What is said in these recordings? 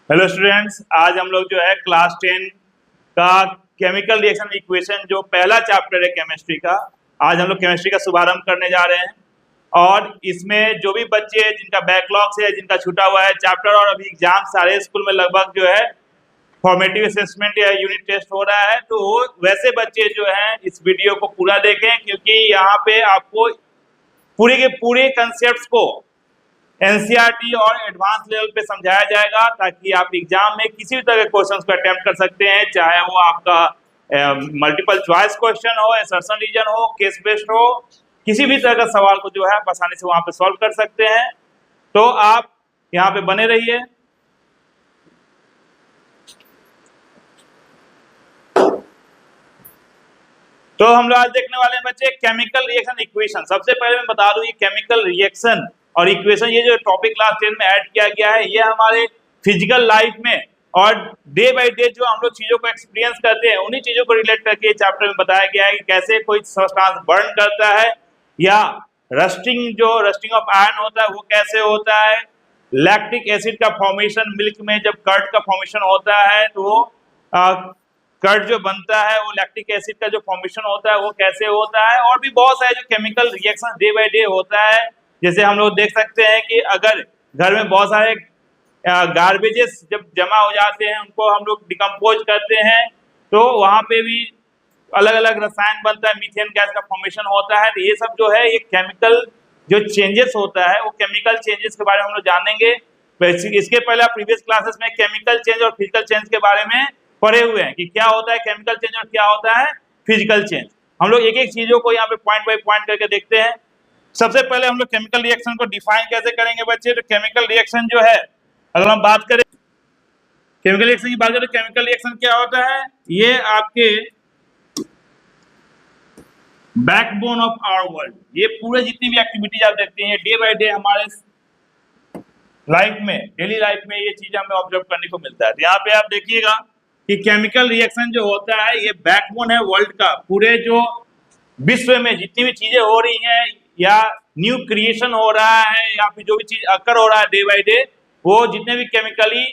Hello students, आज हम लोग जो है क्लास 10 का केमिकल रिएक्शन इक्वेशन जो पहला चैप्टर है केमिस्ट्री का, आज हम लोग केमिस्ट्री का शुभारंभ करने जा रहे हैं। और इसमें जो भी बच्चे जिनका बैकलॉग से जिनका छूटा हुआ है चैप्टर और अभी एग्जाम सारे स्कूल में लगभग जो है फॉर्मेटिव असेसमेंट या यूनिट टेस्ट हो रहा है, तो वैसे बच्चे जो हैं इस वीडियो को पूरा देखें, क्योंकि यहाँ पे आपको पूरे के पूरे कंसेप्ट को एनसीईआरटी और एडवांस लेवल पे समझाया जाएगा, ताकि आप एग्जाम में किसी भी तरह के क्वेश्चंस को अटेम्प्ट कर सकते हैं, चाहे वो आपका मल्टीपल चॉइस क्वेश्चन हो, असर्शन रीजन हो, केस बेस्ड हो, किसी भी तरह का सवाल को जो है आप आसानी से वहां पे सॉल्व कर सकते हैं। तो आप यहाँ पे बने रहिए। तो हम लोग आज देखने वाले हैं बच्चे केमिकल रिएक्शन इक्वेशन। सबसे पहले मैं बता दूं, ये केमिकल रिएक्शन और इक्वेशन ये जो टॉपिक क्लास 10 में ऐड किया गया है, ये हमारे फिजिकल लाइफ में और डे बाय डे जो हम लोग चीजों को एक्सपीरियंस करते हैं, उन्हीं चीजों को रिलेट करके चैप्टर में बताया गया है कि कैसे कोई सब्सटेंस बर्न करता है, या रस्टिंग ऑफ आयरन होता है वो कैसे होता है, लैक्टिक एसिड का फॉर्मेशन मिल्क में जब कर्ड का फॉर्मेशन होता है तो वो कर्ड जो बनता है वो लैक्टिक एसिड का जो फॉर्मेशन होता है वो कैसे होता है, और भी बहुत सारे जो chemical reaction day by day होता है। जैसे हम लोग देख सकते हैं कि अगर घर में बहुत सारे गार्बेजेस जब जमा हो जाते हैं, उनको हम लोग डिकम्पोज करते हैं, तो वहां पे भी अलग अलग रसायन बनता है, मीथेन गैस का फॉर्मेशन होता है। तो ये सब जो है ये केमिकल जो चेंजेस होता है वो केमिकल चेंजेस के बारे में हम लोग जानेंगे। इसके पहले आप प्रीवियस क्लासेस में केमिकल चेंज और फिजिकल चेंज के बारे में पढ़े हुए हैं कि क्या होता है केमिकल चेंज और क्या होता है फिजिकल चेंज। हम लोग एक एक चीजों को यहाँ पे पॉइंट बाय पॉइंट करके देखते हैं। सबसे पहले हम लोग केमिकल रिएक्शन को डिफाइन कैसे करेंगे बच्चे। तो केमिकल रिएक्शन जो है, अगर हम बात करें केमिकल रिएक्शन की बात करें, तो केमिकल रिएक्शन क्या होता है, ये आपके बैकबोन ऑफ आवर वर्ल्ड, ये पूरे जितनी भी एक्टिविटीज आप देखते हैं डे बाय डे हमारे लाइफ में, डेली लाइफ में ये चीज हमें ऑब्जर्व करने को मिलता है। तो यहाँ पे आप देखिएगा कि केमिकल रिएक्शन जो होता है ये बैकबोन है वर्ल्ड का। पूरे जो विश्व में जितनी भी चीजें हो रही हैं, या न्यू क्रिएशन हो रहा है, या फिर जो भी चीज अकर हो रहा है डे बाय डे, वो जितने भी केमिकली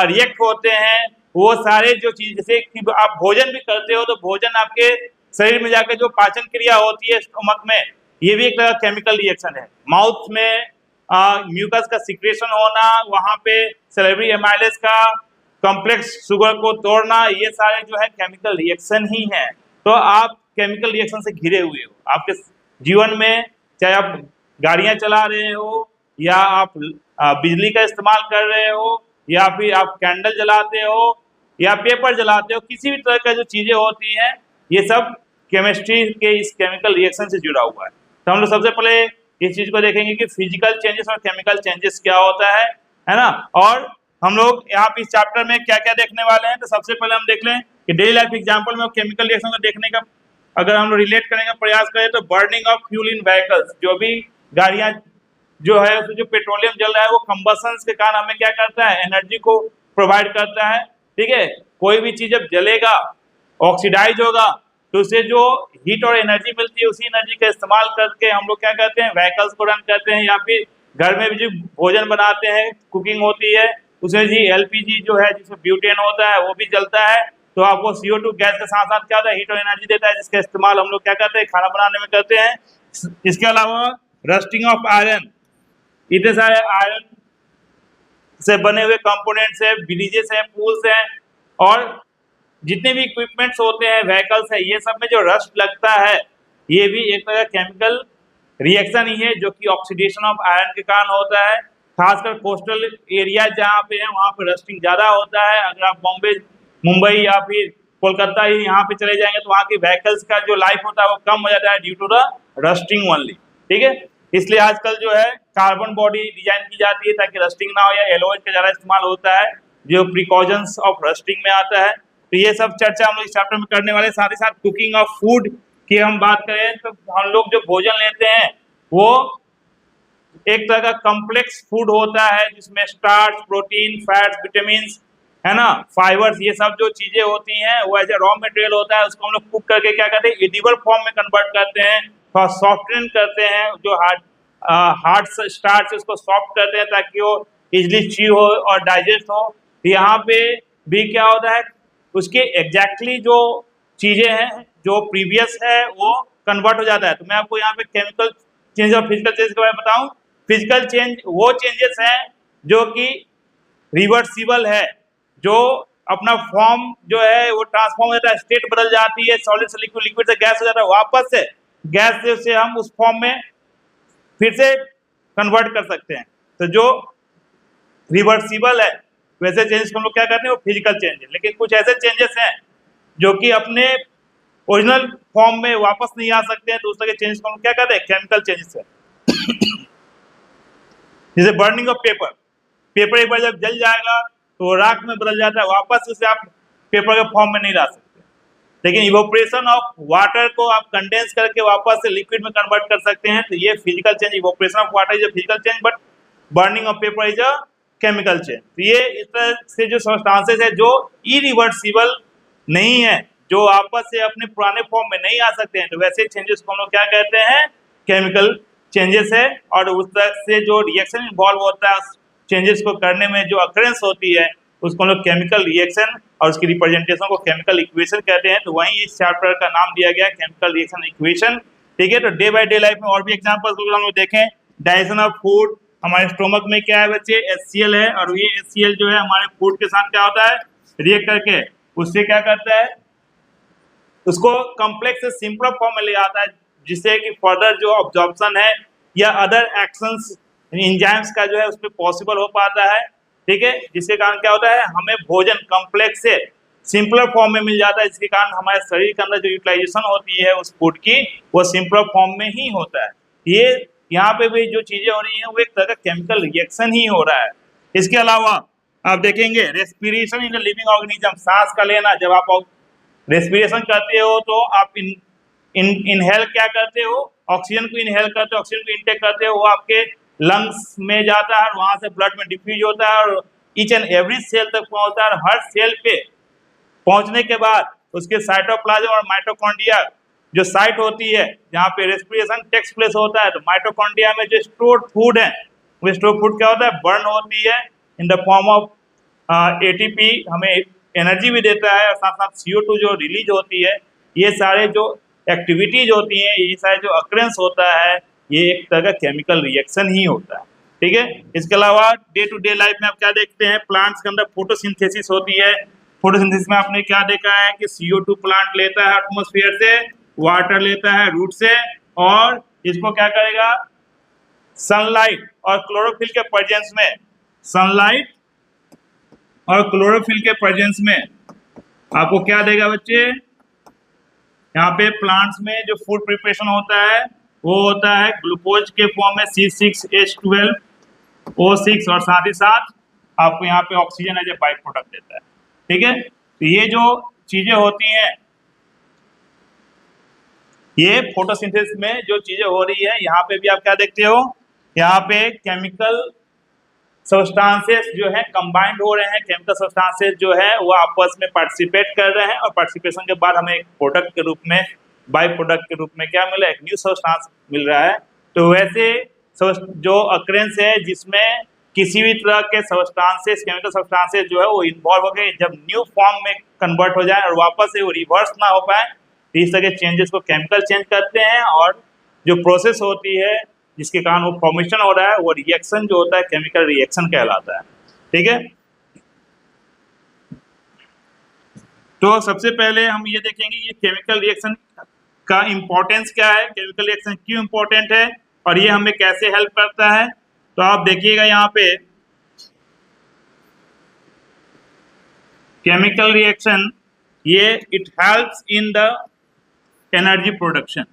रिएक्ट होते हैं वो सारे जो चीज, जैसे कि आप भोजन भी करते हो तो भोजन आपके शरीर में जाकर जो पाचन क्रिया होती है स्टोमक में, ये भी एक तरह का केमिकल रिएक्शन है। माउथ में म्यूकस का सिक्रेशन होना, वहां पे सेलेब्री एमाइलेज का कॉम्प्लेक्स शुगर को तोड़ना, ये सारे जो है केमिकल रिएक्शन ही हैं। तो आप केमिकल रिएक्शन से घिरे हुए हो आपके जीवन में, चाहे आप गाड़ियां चला रहे हो, या आप बिजली का इस्तेमाल कर रहे हो, या फिर आप कैंडल जलाते हो, या पेपर जलाते हो, किसी भी तरह का जो चीजें होती हैं ये सब केमिस्ट्री के इस केमिकल रिएक्शन से जुड़ा हुआ है। तो हम लोग सबसे पहले इस चीज को देखेंगे कि फिजिकल चेंजेस और केमिकल चेंजेस क्या होता है ना। और हम लोग यहाँ पे इस चैप्टर में क्या क्या देखने वाले हैं, तो सबसे पहले हम देख लें कि डेली लाइफ एग्जांपल में केमिकल रिएक्शन को देखने का अगर हम लोग रिलेट करने का प्रयास करें, तो burning of fuel in vehicles, जो भी गाड़ियां जो है उसमें जो पेट्रोलियम जल रहा है वो कंबशन के कारण हमें क्या करता है, एनर्जी को प्रोवाइड करता है। ठीक है, कोई भी चीज जब जलेगा ऑक्सीडाइज होगा तो उससे जो हीट और एनर्जी मिलती है, उसी एनर्जी का इस्तेमाल करके हम लोग क्या करते हैं, व्हीकल्स को रन करते हैं, या फिर घर में भी जो भोजन बनाते हैं, कुकिंग होती है, उसमें जी एलपीजी जो है जिसमें ब्यूटेन होता है वो भी जलता है, तो आपको CO2 गैस के साथ साथ क्या होता है, हीट और एनर्जी देता है, जिसका इस्तेमाल हम लोग क्या करते हैं, खाना बनाने में करते हैं। इसके अलावा रस्टिंग ऑफ आयरन, इतने सारे आयरन से बने हुए कंपोनेंट्स है, ब्रिजेस है, पूल्स हैं, और जितने भी इक्विपमेंट्स होते हैं, व्हीकल्स है, ये सब में जो रस्ट लगता है ये भी एक तरह का केमिकल रिएक्शन ही है, जो कि ऑक्सीडेशन ऑफ आयरन के कारण होता है। खासकर कोस्टल एरिया जहाँ पे है वहाँ पे रस्टिंग ज्यादा होता है। अगर आप बॉम्बे, मुंबई या फिर कोलकाता ही यहाँ पे चले जाएंगे तो वहाँ की व्हीकल्स का जो लाइफ होता है वो कम हो जाता है due to the rusting only. ठीक है, इसलिए आजकल जो है कार्बन बॉडी डिजाइन की जाती है ताकि रस्टिंग ना हो, या एलॉय का ज्यादा इस्तेमाल होता है जो प्रिकॉशंस ऑफ रस्टिंग में आता है। तो ये सब चर्चा हम लोग इस चैप्टर में करने वाले। साथ ही साथ कुकिंग ऑफ फूड की हम बात करें तो हम लोग जो भोजन लेते हैं वो एक तरह का कॉम्प्लेक्स फूड होता है, जिसमें स्टार्च, प्रोटीन, फैट्स, विटामिन है ना, फाइबर्स, ये सब जो चीजें होती हैं वो एज ए रॉ मटेरियल होता है। उसको हम लोग कुक करके क्या करते हैं, एडिबल फॉर्म में कन्वर्ट करते हैं, थोड़ा सॉफ्टन करते हैं, जो हार्ड स्टार्च उसको सॉफ्ट करते हैं ताकि वो इजिली च्यू हो और डाइजेस्ट हो। तो यहाँ पे भी क्या होता है, उसके एग्जैक्टली जो चीजें हैं जो प्रीवियस है वो कन्वर्ट हो जाता है। तो मैं आपको यहाँ पे केमिकल चेंज और फिजिकल चेंज के बारे में बताऊं। फिजिकल चेंज वो चेंजेस हैं जो कि रिवर्सिबल है, जो अपना फॉर्म जो है वो ट्रांसफॉर्म हो जाता है, स्टेट बदल जाती है, सॉलिड से लिक्विड, लिक्विड से गैस हो जाता है, वापस से गैस से हम उस फॉर्म में फिर से कन्वर्ट कर सकते हैं। तो जो रिवर्सिबल है वैसे चेंजेस को हम लोग क्या करते हैं, वो फिजिकल चेंज है। लेकिन कुछ ऐसे चेंजेस हैं जो कि अपने ओरिजिनल फॉर्म में वापस नहीं आ सकते हैं, तो उस तरह के चेंजेस को हम लोग क्या कहते हैं, केमिकल चेंजेस है। जैसे बर्निंग ऑफ पेपर, पेपर एक बार जब जल जाएगा तो राख में बदल जाता है, वापस उसे आप पेपर के फॉर्म में नहीं ला सकते। लेकिन इवोपरेशन ऑफ वाटर को आप कंडेंस करके वापस से लिक्विड में कन्वर्ट कर सकते हैं, तो ये physical change. Evaporation of water is a physical change, but burning of paper is a chemical change. तो ये इस तरह से जो सब्सटेंसेस है जो इरिवर्सिबल नहीं है, जो वापस से अपने पुराने फॉर्म में नहीं आ सकते हैं, तो वैसे चेंजेस को हम लोग क्या कहते हैं, केमिकल चेंजेस है। और उस तरह से जो रिएक्शन इन्वॉल्व होता है चेंजेस को करने में, जो अकरेंस होती है, उसको हम लोग केमिकल रिएक्शन और उसकी रिप्रेजेंटेशन को केमिकल इक्वेशन कहते हैं। तो वहीं इस चैप्टर का नाम दिया गया केमिकल रिएक्शन इक्वेशन। ठीक है, तो डे बाय डे लाइफ में और भी एग्जांपल्स हम लोग देखें। डाइजेशन ऑफ फूड, हमारे स्टोमक में क्या है बच्चे, HCl है, और ये HCl जो है हमारे फूड के साथ क्या होता है, रिएक्ट करके उससे क्या करता है, उसको कॉम्प्लेक्स से सिंपल फॉर्म में ले आता है, जिससे कि फर्दर जो ऑब्जॉर्प्शन है या अदर एक्शंस एंजाइम्स का जो है उसमें पॉसिबल हो पाता है। ठीक है, जिसके कारण क्या होता है, हमें भोजन कॉम्प्लेक्स से सिंपलर फॉर्म में मिल जाता है, जिसके कारण हमारे शरीर के अंदर जो यूटिलाइजेशन होती है उस फूड की, वो सिंपलर फॉर्म में ही होता है। ये यहाँ पे भी जो चीजें हो रही हैं वो एक तरह का केमिकल रिएक्शन ही हो रहा है। इसके अलावा आप देखेंगे रेस्पिरेशन इन लिविंग ऑर्गेनिज्म, सांस का लेना, जब आप रेस्पिरेशन करते हो तो आप इनहेल क्या करते हो, ऑक्सीजन को इनहेल करते हो, ऑक्सीजन को इनटेक करते हो, वो आपके लंग्स में जाता है और वहां से ब्लड में डिफ्यूज होता है और ईच एंड एवरी सेल तक पहुंचता है। और हर सेल पे पहुंचने के बाद उसके साइटोप्लाज्म और माइटोकॉन्ड्रिया जो साइट होती है जहाँ पे रेस्पिरेशन टेक्स प्लेस होता है, तो माइटोकॉन्ड्रिया में जो स्टोर्ड फूड है, वो स्टोर्ड फूड क्या होता है, बर्न होती है in the form of ATP, हमें एनर्जी भी देता है, और साथ साथ CO2 जो रिलीज होती है। ये सारे जो एक्टिविटीज होती हैं, ये सारे जो अक्रेंस होता है, ये एक तरह का केमिकल रिएक्शन ही होता है। ठीक है, इसके अलावा डे टू डे लाइफ में आप क्या देखते हैं, प्लांट्स के अंदर फोटोसिंथेसिस होती है। फोटोसिंथेसिस में आपने क्या देखा है कि CO2 प्लांट लेता है एटमॉस्फेयर से, वाटर लेता है रूट से, और इसको क्या करेगा, सनलाइट और क्लोरोफिल के प्रेजेंस में, सनलाइट और क्लोरोफिल के प्रेजेंस में आपको क्या देगा बच्चे, यहाँ पे प्लांट्स में जो फूड प्रिपरेशन होता है वो होता है ग्लूकोज के फॉर्म में C6H12O6, और साथ ही साथ आपको यहाँ पे oxygen as a by product देता है। ठीक है, तो ये जो चीजें होती हैं, ये फोटोसिंथेसिस में जो चीजें हो रही है, यहाँ पे भी आप क्या देखते हो, यहाँ पे केमिकल सब्सटेंसेस जो है कंबाइंड हो रहे हैं, केमिकल सब्सटेंसेस जो है वो आपस में पार्टिसिपेट कर रहे हैं, और पार्टिसिपेशन के बाद हमें एक प्रोडक्ट के रूप में, बाई प्रोडक्ट के रूप में क्या मिला, एक न्यू सब्सटेंस मिल रहा है। तो वैसे जो अक्रेंस है जिसमें किसी भी तरह के सब्सटेंसेस, केमिकल सब्सटेंसेस जो है वो इन्वॉल्व हो गए, जब न्यू फॉर्म में कन्वर्ट हो जाए और वापस से वो रिवर्स ना हो पाए, तो इस तरह के चेंजेस को केमिकल चेंज करते हैं। और जो प्रोसेस होती है जिसके कारण वो फॉर्मेशन हो रहा है, वो रिएक्शन जो होता है केमिकल रिएक्शन कहलाता है। ठीक है, तो सबसे पहले हम ये देखेंगे ये केमिकल रिएक्शन का इंपॉर्टेंस क्या है, केमिकल रिएक्शन क्यों इंपॉर्टेंट है और ये हमें कैसे हेल्प करता है। तो आप देखिएगा यहाँ पे केमिकल रिएक्शन, ये it helps in the energy production.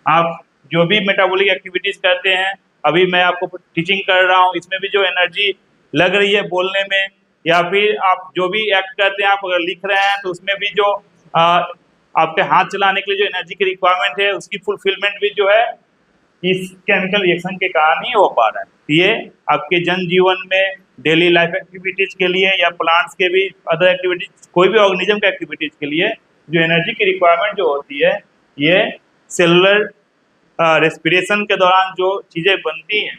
आप जो भी मेटाबॉलिक एक्टिविटीज करते हैं, अभी मैं आपको टीचिंग कर रहा हूँ, इसमें भी जो एनर्जी लग रही है बोलने में, या फिर आप जो भी एक्ट करते हैं, आप अगर लिख रहे हैं तो उसमें भी जो आपके हाथ चलाने के लिए जो एनर्जी की रिक्वायरमेंट है, उसकी फुलफिलमेंट भी जो है इस केमिकल रिएक्शन के कारण ही हो पा रहा है। ये आपके जनजीवन में, डेली लाइफ एक्टिविटीज के लिए, या प्लांट्स के भी अदर एक्टिविटीज, कोई भी ऑर्गेनिज्म के एक्टिविटीज के लिए जो एनर्जी की रिक्वायरमेंट जो होती है, ये सेलुलर रेस्पिरेशन के दौरान जो चीजें बनती हैं,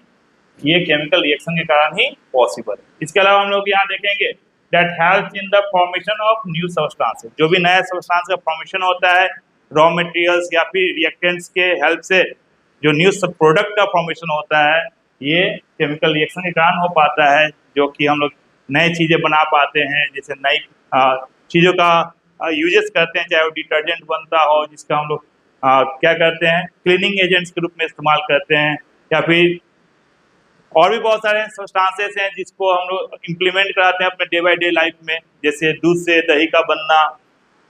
ये केमिकल रिएक्शन के कारण ही पॉसिबल है। इसके अलावा हम लोग यहाँ देखेंगे that helps in the formation of new substances. जो भी नया सब्सटेंस का फॉर्मेशन होता है रॉ मटेरियल्स या फिर रिएक्टेंट्स के हेल्प से, जो न्यू प्रोडक्ट का फॉर्मेशन होता है, ये केमिकल रिएक्शन के कारण हो पाता है, जो कि हम लोग नई चीज़ें बना पाते हैं, जैसे नई चीज़ों का यूजेस करते हैं, चाहे वो डिटर्जेंट बनता हो जिसका हम लोग क्या करते हैं क्लीनिंग एजेंट्स के रूप में इस्तेमाल करते हैं, या फिर और भी बहुत सारे सब्सटेंसेस हैं जिसको हम लोग इम्प्लीमेंट कराते हैं अपने डे बाय डे लाइफ में, जैसे दूध से दही का बनना,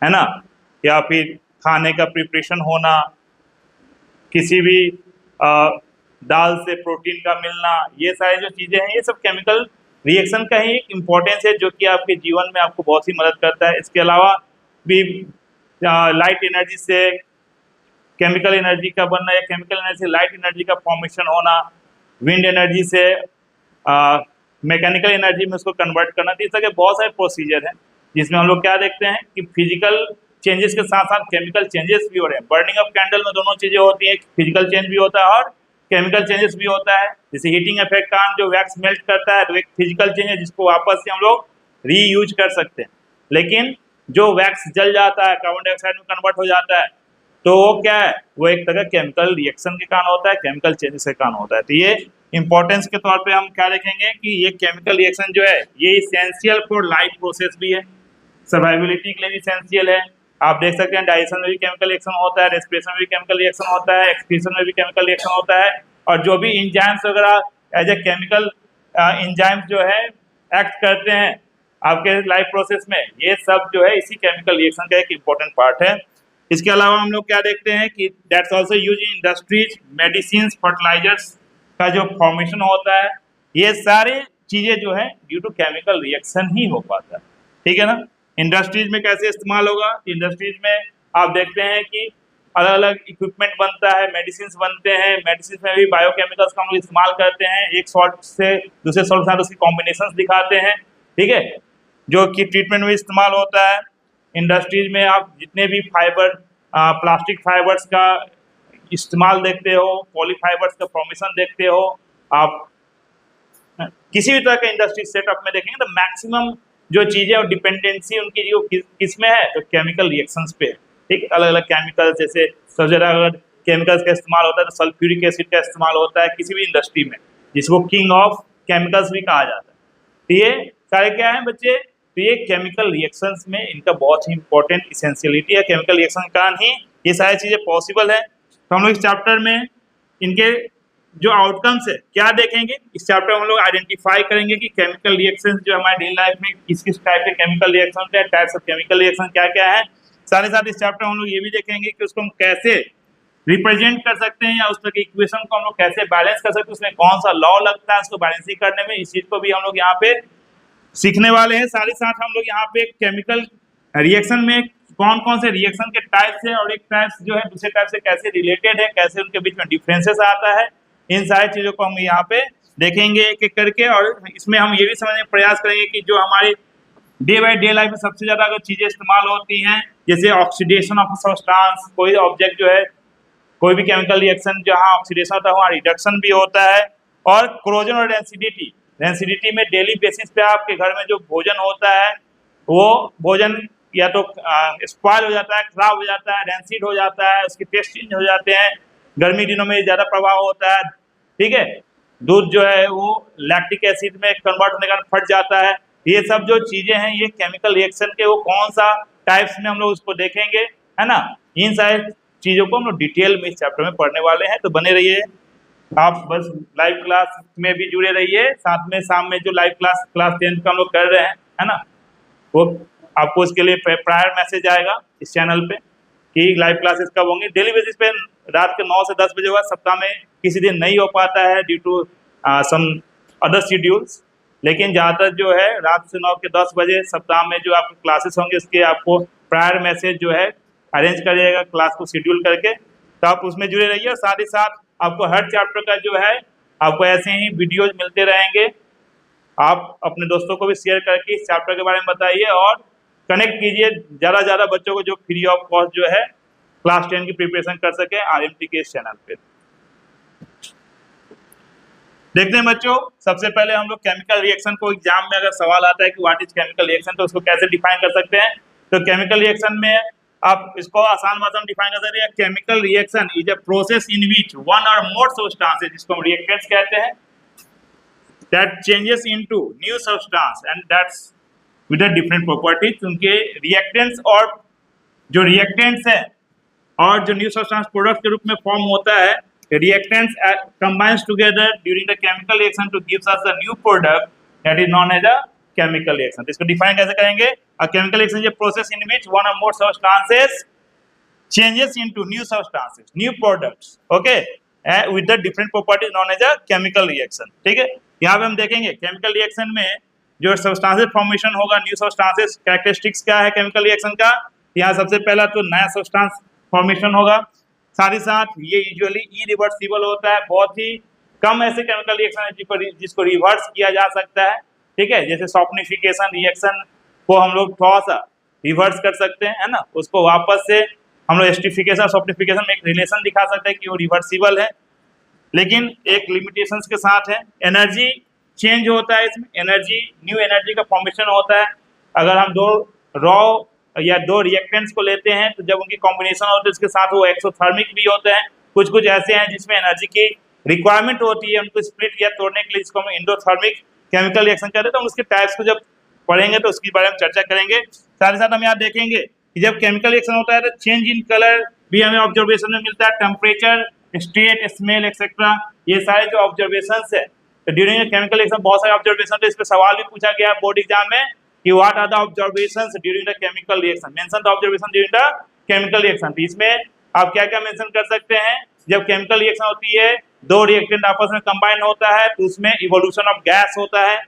है ना, या फिर खाने का प्रिपरेशन होना, किसी भी दाल से प्रोटीन का मिलना, ये सारी जो चीज़ें हैं ये सब केमिकल रिएक्शन का ही एक इम्पोर्टेंस है, जो कि आपके जीवन में आपको बहुत ही मदद करता है। इसके अलावा भी लाइट एनर्जी से केमिकल एनर्जी का बनना, या केमिकल एनर्जी से लाइट एनर्जी का फॉर्मेशन होना, विंड एनर्जी से मैकेनिकल एनर्जी में उसको कन्वर्ट करना, तो इस तरह के बहुत सारे प्रोसीजर हैं जिसमें हम लोग क्या देखते हैं कि फिजिकल चेंजेस के साथ साथ केमिकल चेंजेस भी हो रहे हैं। बर्निंग ऑफ कैंडल में दोनों चीज़ें होती हैं, फिजिकल चेंज भी होता है और केमिकल चेंजेस भी होता है। जैसे हीटिंग इफेक्ट का जो वैक्स मेल्ट करता है तो एक फिजिकल चेंज है जिसको वापस से हम लोग रीयूज कर सकते हैं, लेकिन जो वैक्स जल जाता है कार्बन डाइऑक्साइड में कन्वर्ट हो जाता है तो वो क्या है, वो एक तरह केमिकल रिएक्शन के कारण होता है, केमिकल चेंजेस के कारण होता है। तो ये इंपॉर्टेंस के तौर पे हम क्या देखेंगे कि ये केमिकल रिएक्शन जो है ये इसेंशियल फॉर लाइफ प्रोसेस भी है, सर्वाइबिलिटी के लिए भी इसेंशियल है। आप देख सकते हैं डाइजेशन में भी केमिकल रिएक्शन होता है, रेस्पिरेशन में भी केमिकल रिएक्शन होता है, एक्सक्रीशन में भी केमिकल रिएक्शन होता है, और जो भी इंजाइम्स वगैरह एज ए केमिकल इंजाइम्स जो है एक्ट करते हैं आपके लाइफ प्रोसेस में, ये सब जो है इसी केमिकल रिएक्शन का एक इम्पोर्टेंट पार्ट है। इसके अलावा हम लोग क्या देखते हैं कि that's also use in industries, medicine, fertilisers का जो फॉर्मेशन होता है, ये सारे चीज़ें जो है ड्यू टू केमिकल रिएक्शन ही हो पाता है, ठीक है ना। इंडस्ट्रीज में कैसे इस्तेमाल होगा, इंडस्ट्रीज में आप देखते हैं कि अलग अलग इक्विपमेंट बनता है, मेडिसिन बनते हैं, मेडिसिन में भी बायोकेमिकल्स का हम लोग इस्तेमाल करते हैं, एक सॉल्ट से दूसरे सॉल्ट के साथ उसकी कॉम्बिनेशन दिखाते हैं, ठीक है, जो कि ट्रीटमेंट में इस्तेमाल होता है। इंडस्ट्रीज में आप जितने भी फाइबर प्लास्टिक फाइबर्स का इस्तेमाल देखते हो, पॉलीफाइबर्स का फॉर्मेशन देखते हो, आप किसी भी तरह के इंडस्ट्री सेटअप में देखेंगे तो मैक्सिमम जो चीज़ें और डिपेंडेंसी उनकी जो किस में है तो केमिकल रिएक्शंस पे, ठीक, अलग अलग केमिकल्स, जैसे सबसे ज़्यादा अगर केमिकल्स का इस्तेमाल होता है तो सल्फ्यूरिक एसिड का इस्तेमाल होता है किसी भी इंडस्ट्री में, जिसको किंग ऑफ केमिकल्स भी कहा जाता है। तो ये सारे क्या है बच्चे, तो ये केमिकल रिएक्शंस में इनका बहुत ही इंपॉर्टेंट इसेंशियलिटी है, केमिकल रिएक्शन के कारण ही ये सारी चीज़ें पॉसिबल है। तो हम लोग इस चैप्टर में इनके जो आउटकम्स है क्या देखेंगे, इस चैप्टर में हम लोग आइडेंटिफाई करेंगे कि केमिकल रिएक्शंस जो हमारे डेली लाइफ में किस किस टाइप के केमिकल रिएक्शन है, टाइप्स ऑफ केमिकल रिएक्शन क्या क्या है। साथ ही साथ इस चैप्टर में हम लोग ये भी देखेंगे कि उसको हम कैसे रिप्रेजेंट कर सकते हैं, या उस तरह के इक्वेशन को हम लोग कैसे बैलेंस कर सकते हैं, उसमें कौन सा लॉ लगता है उसको बैलेंसिंग करने में, इस चीज़ को भी हम लोग यहाँ पे सीखने वाले हैं। साथ ही साथ हम लोग यहाँ पे केमिकल रिएक्शन में कौन कौन से रिएक्शन के टाइप्स हैं और एक टाइप्स जो है दूसरे टाइप से कैसे रिलेटेड है, कैसे उनके बीच में डिफरेंसेस आता है, इन सारी चीज़ों को हम यहाँ पे देखेंगे एक एक करके। और इसमें हम ये भी समझने का प्रयास करेंगे कि जो हमारे डे बाय डे लाइफ में सबसे ज़्यादा अगर चीज़ें इस्तेमाल होती हैं, जैसे ऑक्सीडेशन ऑफ सब्सटेंस, कोई ऑब्जेक्ट जो है कोई भी केमिकल रिएक्शन जहाँ ऑक्सीडेशन होता है वहाँ रिडक्शन भी होता है, और क्रोजन और डेंसिडिटी, डेंसिडिटी में डेली बेसिस पे आपके घर में जो भोजन होता है वो भोजन या तो स्पॉइल हो जाता है, खराब हो जाता है, डेंसिड हो जाता है, उसके टेस्ट चेंज हो जाते हैं, गर्मी दिनों में ज़्यादा प्रभाव होता है, ठीक है, दूध जो है वो लैक्टिक एसिड में कन्वर्ट होने का फट जाता है। ये सब जो चीज़ें हैं ये केमिकल रिएक्शन के वो कौन सा टाइप्स में हम लोग उसको देखेंगे, है ना। इन सारी चीज़ों को हम लोग डिटेल में इस चैप्टर में पढ़ने वाले हैं, तो बने रहिए आप, बस लाइव क्लास में भी जुड़े रहिए, साथ में शाम में जो लाइव क्लास 10th का हम लोग कर रहे हैं, है ना, वो आपको इसके लिए प्रायर मैसेज आएगा इस चैनल पे कि लाइव क्लासेस कब होंगी। डेली बेसिस पे रात के 9 से 10 बजे हुआ, सप्ताह में किसी दिन नहीं हो पाता है due to some other schedules, लेकिन ज़्यादातर जो है रात से 9 के 10 बजे सप्ताह में जो आपके क्लासेस होंगे इसके आपको प्रायर मैसेज जो है अरेंज करिएगा क्लास को शेड्यूल करके, तो आप उसमें जुड़े रहिए। और साथ ही साथ आपको हर चैप्टर का जो है आपको ऐसे ही वीडियोज मिलते रहेंगे, आप अपने दोस्तों को भी शेयर करके इस चैप्टर के बारे में बताइए और कनेक्ट कीजिए ज़्यादा से ज़्यादा बच्चों को जो फ्री ऑफ कॉस्ट जो है क्लास 10 की प्रिपरेशन कर सके RMT के इस चैनल पे। देखते हैं बच्चों, सबसे पहले हम लोग केमिकल रिएक्शन को एग्जाम में अगर सवाल आता है कि व्हाट इज केमिकल रिएक्शन, तो उसको कैसे डिफाइन कर सकते हैं। तो केमिकल रिएक्शन में आप इसको आसान भाषा में डिफाइन कर सकते हैं। Chemical reaction is a process in which one और मोर सब्सटेंसेस, जिसको हम रिएक्टेंट्स कहते हैं, that changes into new substance and that's with a different properties. उनके रिएक्टेंट्स और जो रिएक्टेंट्स है और जो न्यू सब्सटेंस प्रोडक्ट के रूप में फॉर्म होता है, reactants combines together during the chemical reaction to gives us a new product that is known as a chemical reaction। इसको डिफाइन कैसे करेंगे? A chemical reaction is a process in which one or more substances changes into new substances, new products, okay, with the different properties known as a chemical reaction। ठीक है, यहाँ पे हम देखेंगे chemical reaction में जो सब्सटेंसेस फॉर्मेशन होगा, new substances, characteristics क्या है केमिकल रिएक्शन का। यहाँ सबसे पहला तो नया सब्सटेंस फॉर्मेशन होगा, साथ ही साथ ये यूजुअली इरिवर्सिबल होता है। बहुत ही कम ऐसे केमिकल रिएक्शन है जिसको रिवर्स किया जा सकता है। ठीक है, जैसे सॉफ्टनिफिकेशन रिएक्शन को हम लोग थोड़ा सा रिवर्स कर सकते हैं, है ना, उसको वापस से हम लोग एस्टिफिकेशन सॉफ्टनिफिकेशन में एक रिलेशन दिखा सकते हैं कि वो रिवर्सिबल है, लेकिन एक लिमिटेशंस के साथ है। एनर्जी चेंज होता है इसमें, एनर्जी न्यू एनर्जी का फॉर्मेशन होता है। अगर हम दो रॉ या दो रिएक्टेंट्स को लेते हैं तो जब उनकी कॉम्बिनेशन होती है उसके साथ वो एक्सोथर्मिक भी होते हैं। कुछ कुछ ऐसे हैं जिसमें एनर्जी की रिक्वायरमेंट होती है उनको स्प्लिट या तोड़ने के लिए, जिसको हम इंडोथर्मिक केमिकल रिएक्शन कहते हैं। तो हम उसके टाइप्स को जब पढ़ेंगे तो उसके बारे में चर्चा करेंगे। साथ ही साथ हम यहाँ देखेंगे कि जब केमिकल रिएक्शन होता है तो चेंज इन कलर भी हमें ऑब्जर्वेशन में मिलता है, टेम्परेचर, स्टेट, स्मेल एक्सेट्रा, ये सारे जो ऑब्जर्वेशन है। तो ड्यूरिंग केमिकल रिएक्शन बहुत सारे ऑब्जर्वेशन थे, इस पर सवाल भी पूछा गया बोर्ड एग्जाम में कि what are the observations during the chemical reaction, mention the observation during the chemical reaction. तो इसमें आप क्या क्या मेंशन कर सकते हैं? जब केमिकल रिएक्शन होती है, दो रिएक्टेंट आपस में कंबाइन होता है तो उसमें इवोल्यूशन ऑफ गैस होता है,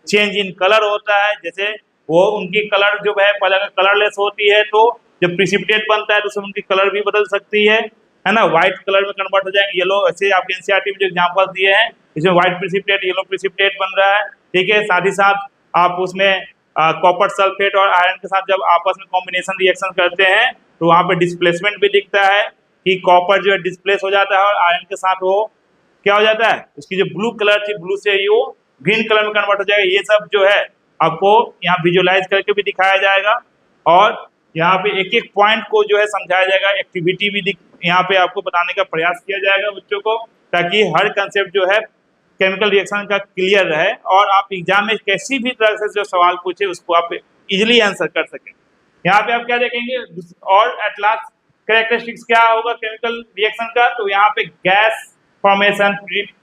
चेंज इन कलर होता है। जैसे वो उनकी कलर जो है पहले अगर कलरलेस होती है तो जब प्रिसिपिटेट बनता है तो उसमें उनकी कलर भी बदल सकती है ना, व्हाइट कलर में कन्वर्ट हो जाएंगे, येलो। ऐसे आपके एनसीईआरटी में जो एग्जांपल दिए हैं इसमें व्हाइट प्रिसिपिटेट, येलो प्रिसिपिटेट बन रहा है। ठीक है, साथ ही साथ आप उसमें कॉपर सल्फेट और आयरन के साथ जब आपस में कॉम्बिनेशन रिएक्शन करते हैं तो वहाँ पे डिस्प्लेसमेंट भी दिखता है कि कॉपर जो है डिस्प्लेस हो जाता है और आयरन के साथ वो क्या हो जाता है, उसकी जो ब्लू कलर थी, ब्लू से वो ग्रीन कलर में कन्वर्ट हो जाएगा। ये सब जो है आपको यहाँ विजुअलाइज करके भी दिखाया जाएगा और यहाँ पे एक एक पॉइंट को जो है समझाया जाएगा, एक्टिविटी भी यहाँ पे आपको बताने का प्रयास किया जाएगा बच्चों को, ताकि हर कंसेप्ट जो है केमिकल रिएक्शन का क्लियर रहे और आप एग्जाम में किसी भी तरह से जो सवाल पूछे उसको आप इजीली आंसर कर सकें। यहाँ पे आप क्या देखेंगे और एट लास्ट कैरेक्टरिस्टिक्स क्या होगा केमिकल रिएक्शन का, तो यहाँ पे गैस फॉर्मेशन,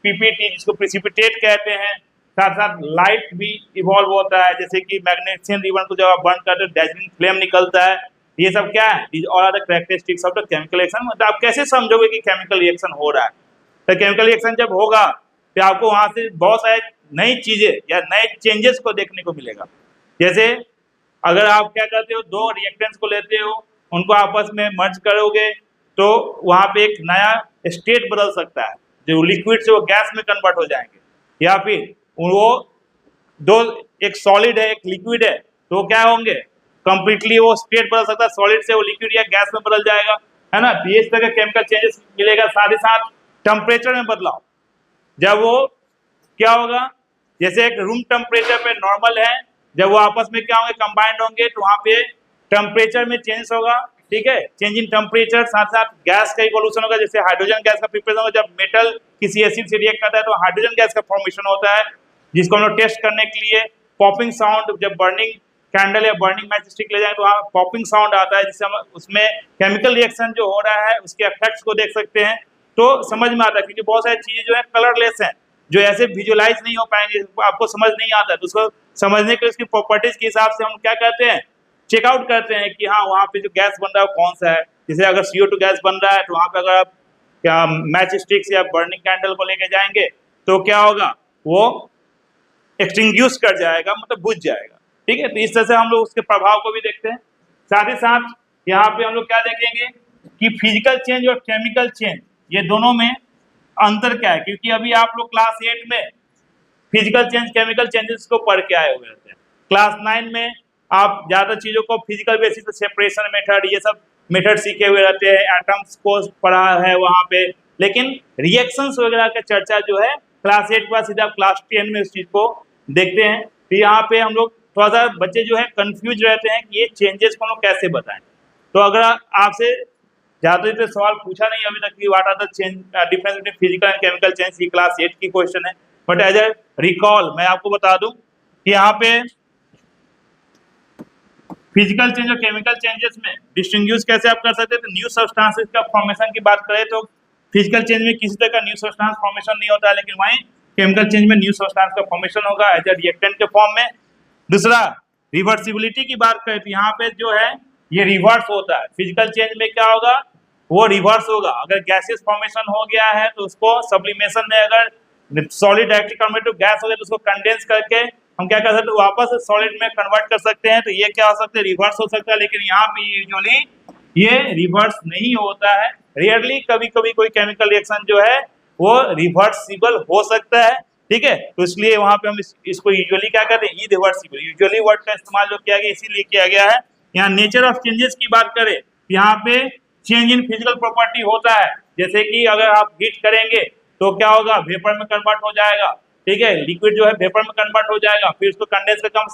पीपीटी जिसको प्रिसिपिटेट कहते हैं, साथ साथ लाइट भी इवॉल्व होता है, जैसे कि मैग्नेशियम रिबन को जब आप बर्न करते हो डैजलिंग फ्लेम निकलता है। ये सब क्या है, these all are the characteristics of the chemical reaction. मतलब आप कैसे समझोगे कि केमिकल रिएक्शन हो रहा है? तो केमिकल रिएक्शन जब होगा तो आपको वहां से बहुत सारे नई चीजें या नए चेंजेस को देखने को मिलेगा। जैसे अगर आप क्या करते हो, दो रिएक्टेंट्स को लेते हो, उनको आपस में मर्ज करोगे तो वहां पे एक नया स्टेट बदल सकता है, जो लिक्विड से वो गैस में कन्वर्ट हो जाएंगे, या फिर वो दो, एक सॉलिड है एक लिक्विड है, तो क्या होंगे, कंप्लीटली वो स्टेट बदल सकता है, सॉलिड से वो लिक्विड या गैस में बदल जाएगा, है ना। ये इस तरह के केमिकल चेंजेस मिलेगा। साथ ही साथ टेम्परेचर में बदलाव, जब वो क्या होगा, जैसे एक रूम टेम्परेचर पे नॉर्मल है, जब वो आपस में क्या होंगे, कंबाइंड होंगे, तो वहां पे टेम्परेचर में चेंज होगा। ठीक है, चेंज इन टेम्परेचर, साथ साथ गैस का इवोल्यूशन होगा। जैसे हाइड्रोजन गैस का प्रिपरेशन होगा, जब मेटल किसी एसिड से रिएक्ट करता है तो हाइड्रोजन गैस का फॉर्मेशन होता है, जिसको हम लोग टेस्ट करने के लिए पॉपिंग साउंड, जब बर्निंग कैंडल या बर्निंग मैच स्टिक ले जाए तो वहाँ पॉपिंग साउंड आता है, जिससे हम उसमें केमिकल रिएक्शन जो हो रहा है उसके इफेक्ट्स को देख सकते हैं। तो समझ में आता है, क्योंकि बहुत सारी चीजें जो है कलरलेस हैं, जो ऐसे विजुअलाइज नहीं हो पाएंगे, आपको समझ नहीं आता है, तो उसको समझने के लिए उसकी प्रॉपर्टीज के हिसाब से हम क्या करते हैं, चेकआउट करते हैं कि हाँ वहाँ पे जो गैस बन रहा है कौन सा है। जैसे अगर CO2 गैस बन रहा है तो वहाँ पे अगर आप क्या मैच स्टिक्स या बर्निंग कैंडल को लेके जाएंगे तो क्या होगा, वो एक्सटिंग्विश कर जाएगा, मतलब बुझ जाएगा। ठीक है, तो इस तरह से हम लोग उसके प्रभाव को भी देखते हैं। साथ ही साथ यहाँ पे हम लोग क्या देखेंगे कि फिजिकल चेंज और केमिकल चेंज, ये दोनों में अंतर क्या है, क्योंकि अभी आप लोग क्लास 8 में फिजिकल चेंज केमिकल चेंजेस को पढ़ के आए हुए रहते हैं। क्लास 9 में आप ज्यादा चीजों को फिजिकल बेसिस पे, सेपरेशन मेथड, ये सब मेथड सीखे हुए रहते हैं, एटम्स को पढ़ा है वहां पे, लेकिन रिएक्शंस वगैरह का चर्चा जो है क्लास 8 के बाद सीधा क्लास 10 में इस चीज को देखते हैं। तो यहाँ पे हम लोग थोड़ा सा बच्चे जो है कंफ्यूज रहते हैं कि ये चेंजेस को हम लोग कैसे बताएं। तो अगर आपसे ज्यादा तो सवाल पूछा नहीं अभी तक कि what are the change difference between physical and chemical change, ये क्लास 8 की क्वेश्चन है। बट एज ए रिकॉल मैं आपको बता दूं कि यहाँ पे फिजिकल चेंज और केमिकल चेंजेस में डिस्टिंग्विश कैसे आप कर सकते हैं। तो न्यू सब्सटेंसेस का फॉर्मेशन की बात करें तो फिजिकल चेंज में किसी तरह का न्यू सब्सटेंस फॉर्मेशन नहीं होता है, लेकिन वहीं केमिकल चेंज में न्यू सब्सटेंस का फॉर्मेशन होगा एज ए रिएक्टेंट के फॉर्म में। दूसरा रिवर्सिबिलिटी की बात करें तो यहाँ पे जो है ये रिवर्स होता है। फिजिकल चेंज में क्या होगा, वो रिवर्स होगा। अगर गैसेस फॉर्मेशन हो गया है तो उसको सब्लिमेशन में अगर solid directly convert to gas हो गया तो उसको कंडेंस करके हम क्या कर सकते हैं, वापस सॉलिड में कन्वर्ट कर सकते हैं। तो ये क्या हो सकता है, रिवर्स हो सकता है। लेकिन यहाँ पे यूजुअली ये रिवर्स नहीं होता है। रियरली कभी कभी कोई केमिकल रिएक्शन जो है वो रिवर्सिबल हो सकता है, ठीक है। तो इसलिए वहां पे हम इसको यूजुअली क्या कहते हैं, इरिवर्सिबल। यूजुअली वर्ड का इस्तेमाल जो किया गया इसीलिए किया गया है। यहाँ नेचर ऑफ चेंजेस की बात करें, यहाँ पे चेंज इन फिजिकल प्रॉपर्टी होता है। जैसे कि अगर आप हीट करेंगे तो क्या होगा, वेपर में कन्वर्ट हो जाएगा, ठीक है। लिक्विड जो है वेपर में कन्वर्ट हो जाएगा, फिर उसको कंडेंस करके हम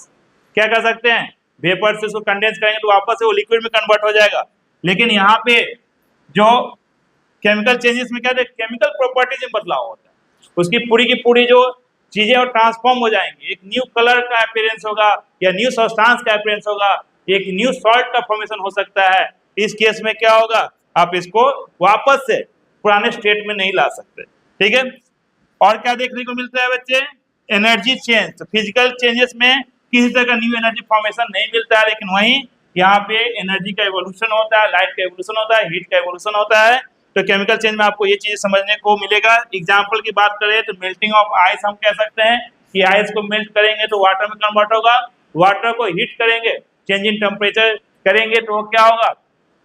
क्या कर सकते हैं, वेपर से उसको कंडेंस करेंगे तो वापस से वो लिक्विड में कन्वर्ट हो जाएगा। लेकिन यहाँ पे जो केमिकल चेंजेस में क्या है, केमिकल प्रॉपर्टीज में बदलाव होता है। उसकी पूरी की पूरी जो चीजें और ट्रांसफॉर्म हो जाएंगी। एक न्यू कलर का अपीयरेंस होगा या न्यू सब्सटेंस का अपीयरेंस होगा, एक न्यू सॉल्ट का फॉर्मेशन हो सकता है। इस केस में क्या होगा, आप इसको वापस से पुराने स्टेट में नहीं ला सकते, ठीक है। और क्या देखने को मिलता है बच्चे, एनर्जी चेंज। तो फिजिकल चेंजेस में किसी तरह का न्यू एनर्जी फॉर्मेशन नहीं मिलता है, लेकिन वहीं यहाँ पे एनर्जी का एवोल्यूशन होता है, लाइट का एवोल्यूशन होता है, हीट का एवोल्यूशन होता है। तो केमिकल चेंज में आपको ये चीज समझने को मिलेगा। एग्जाम्पल की बात करें तो मेल्टिंग ऑफ आइस हम कह सकते हैं कि आइस को मेल्ट करेंगे तो वाटर में कन्वर्ट होगा, वाटर को हीट करेंगे, चेंज इन टेम्परेचर करेंगे तो वो क्या होगा,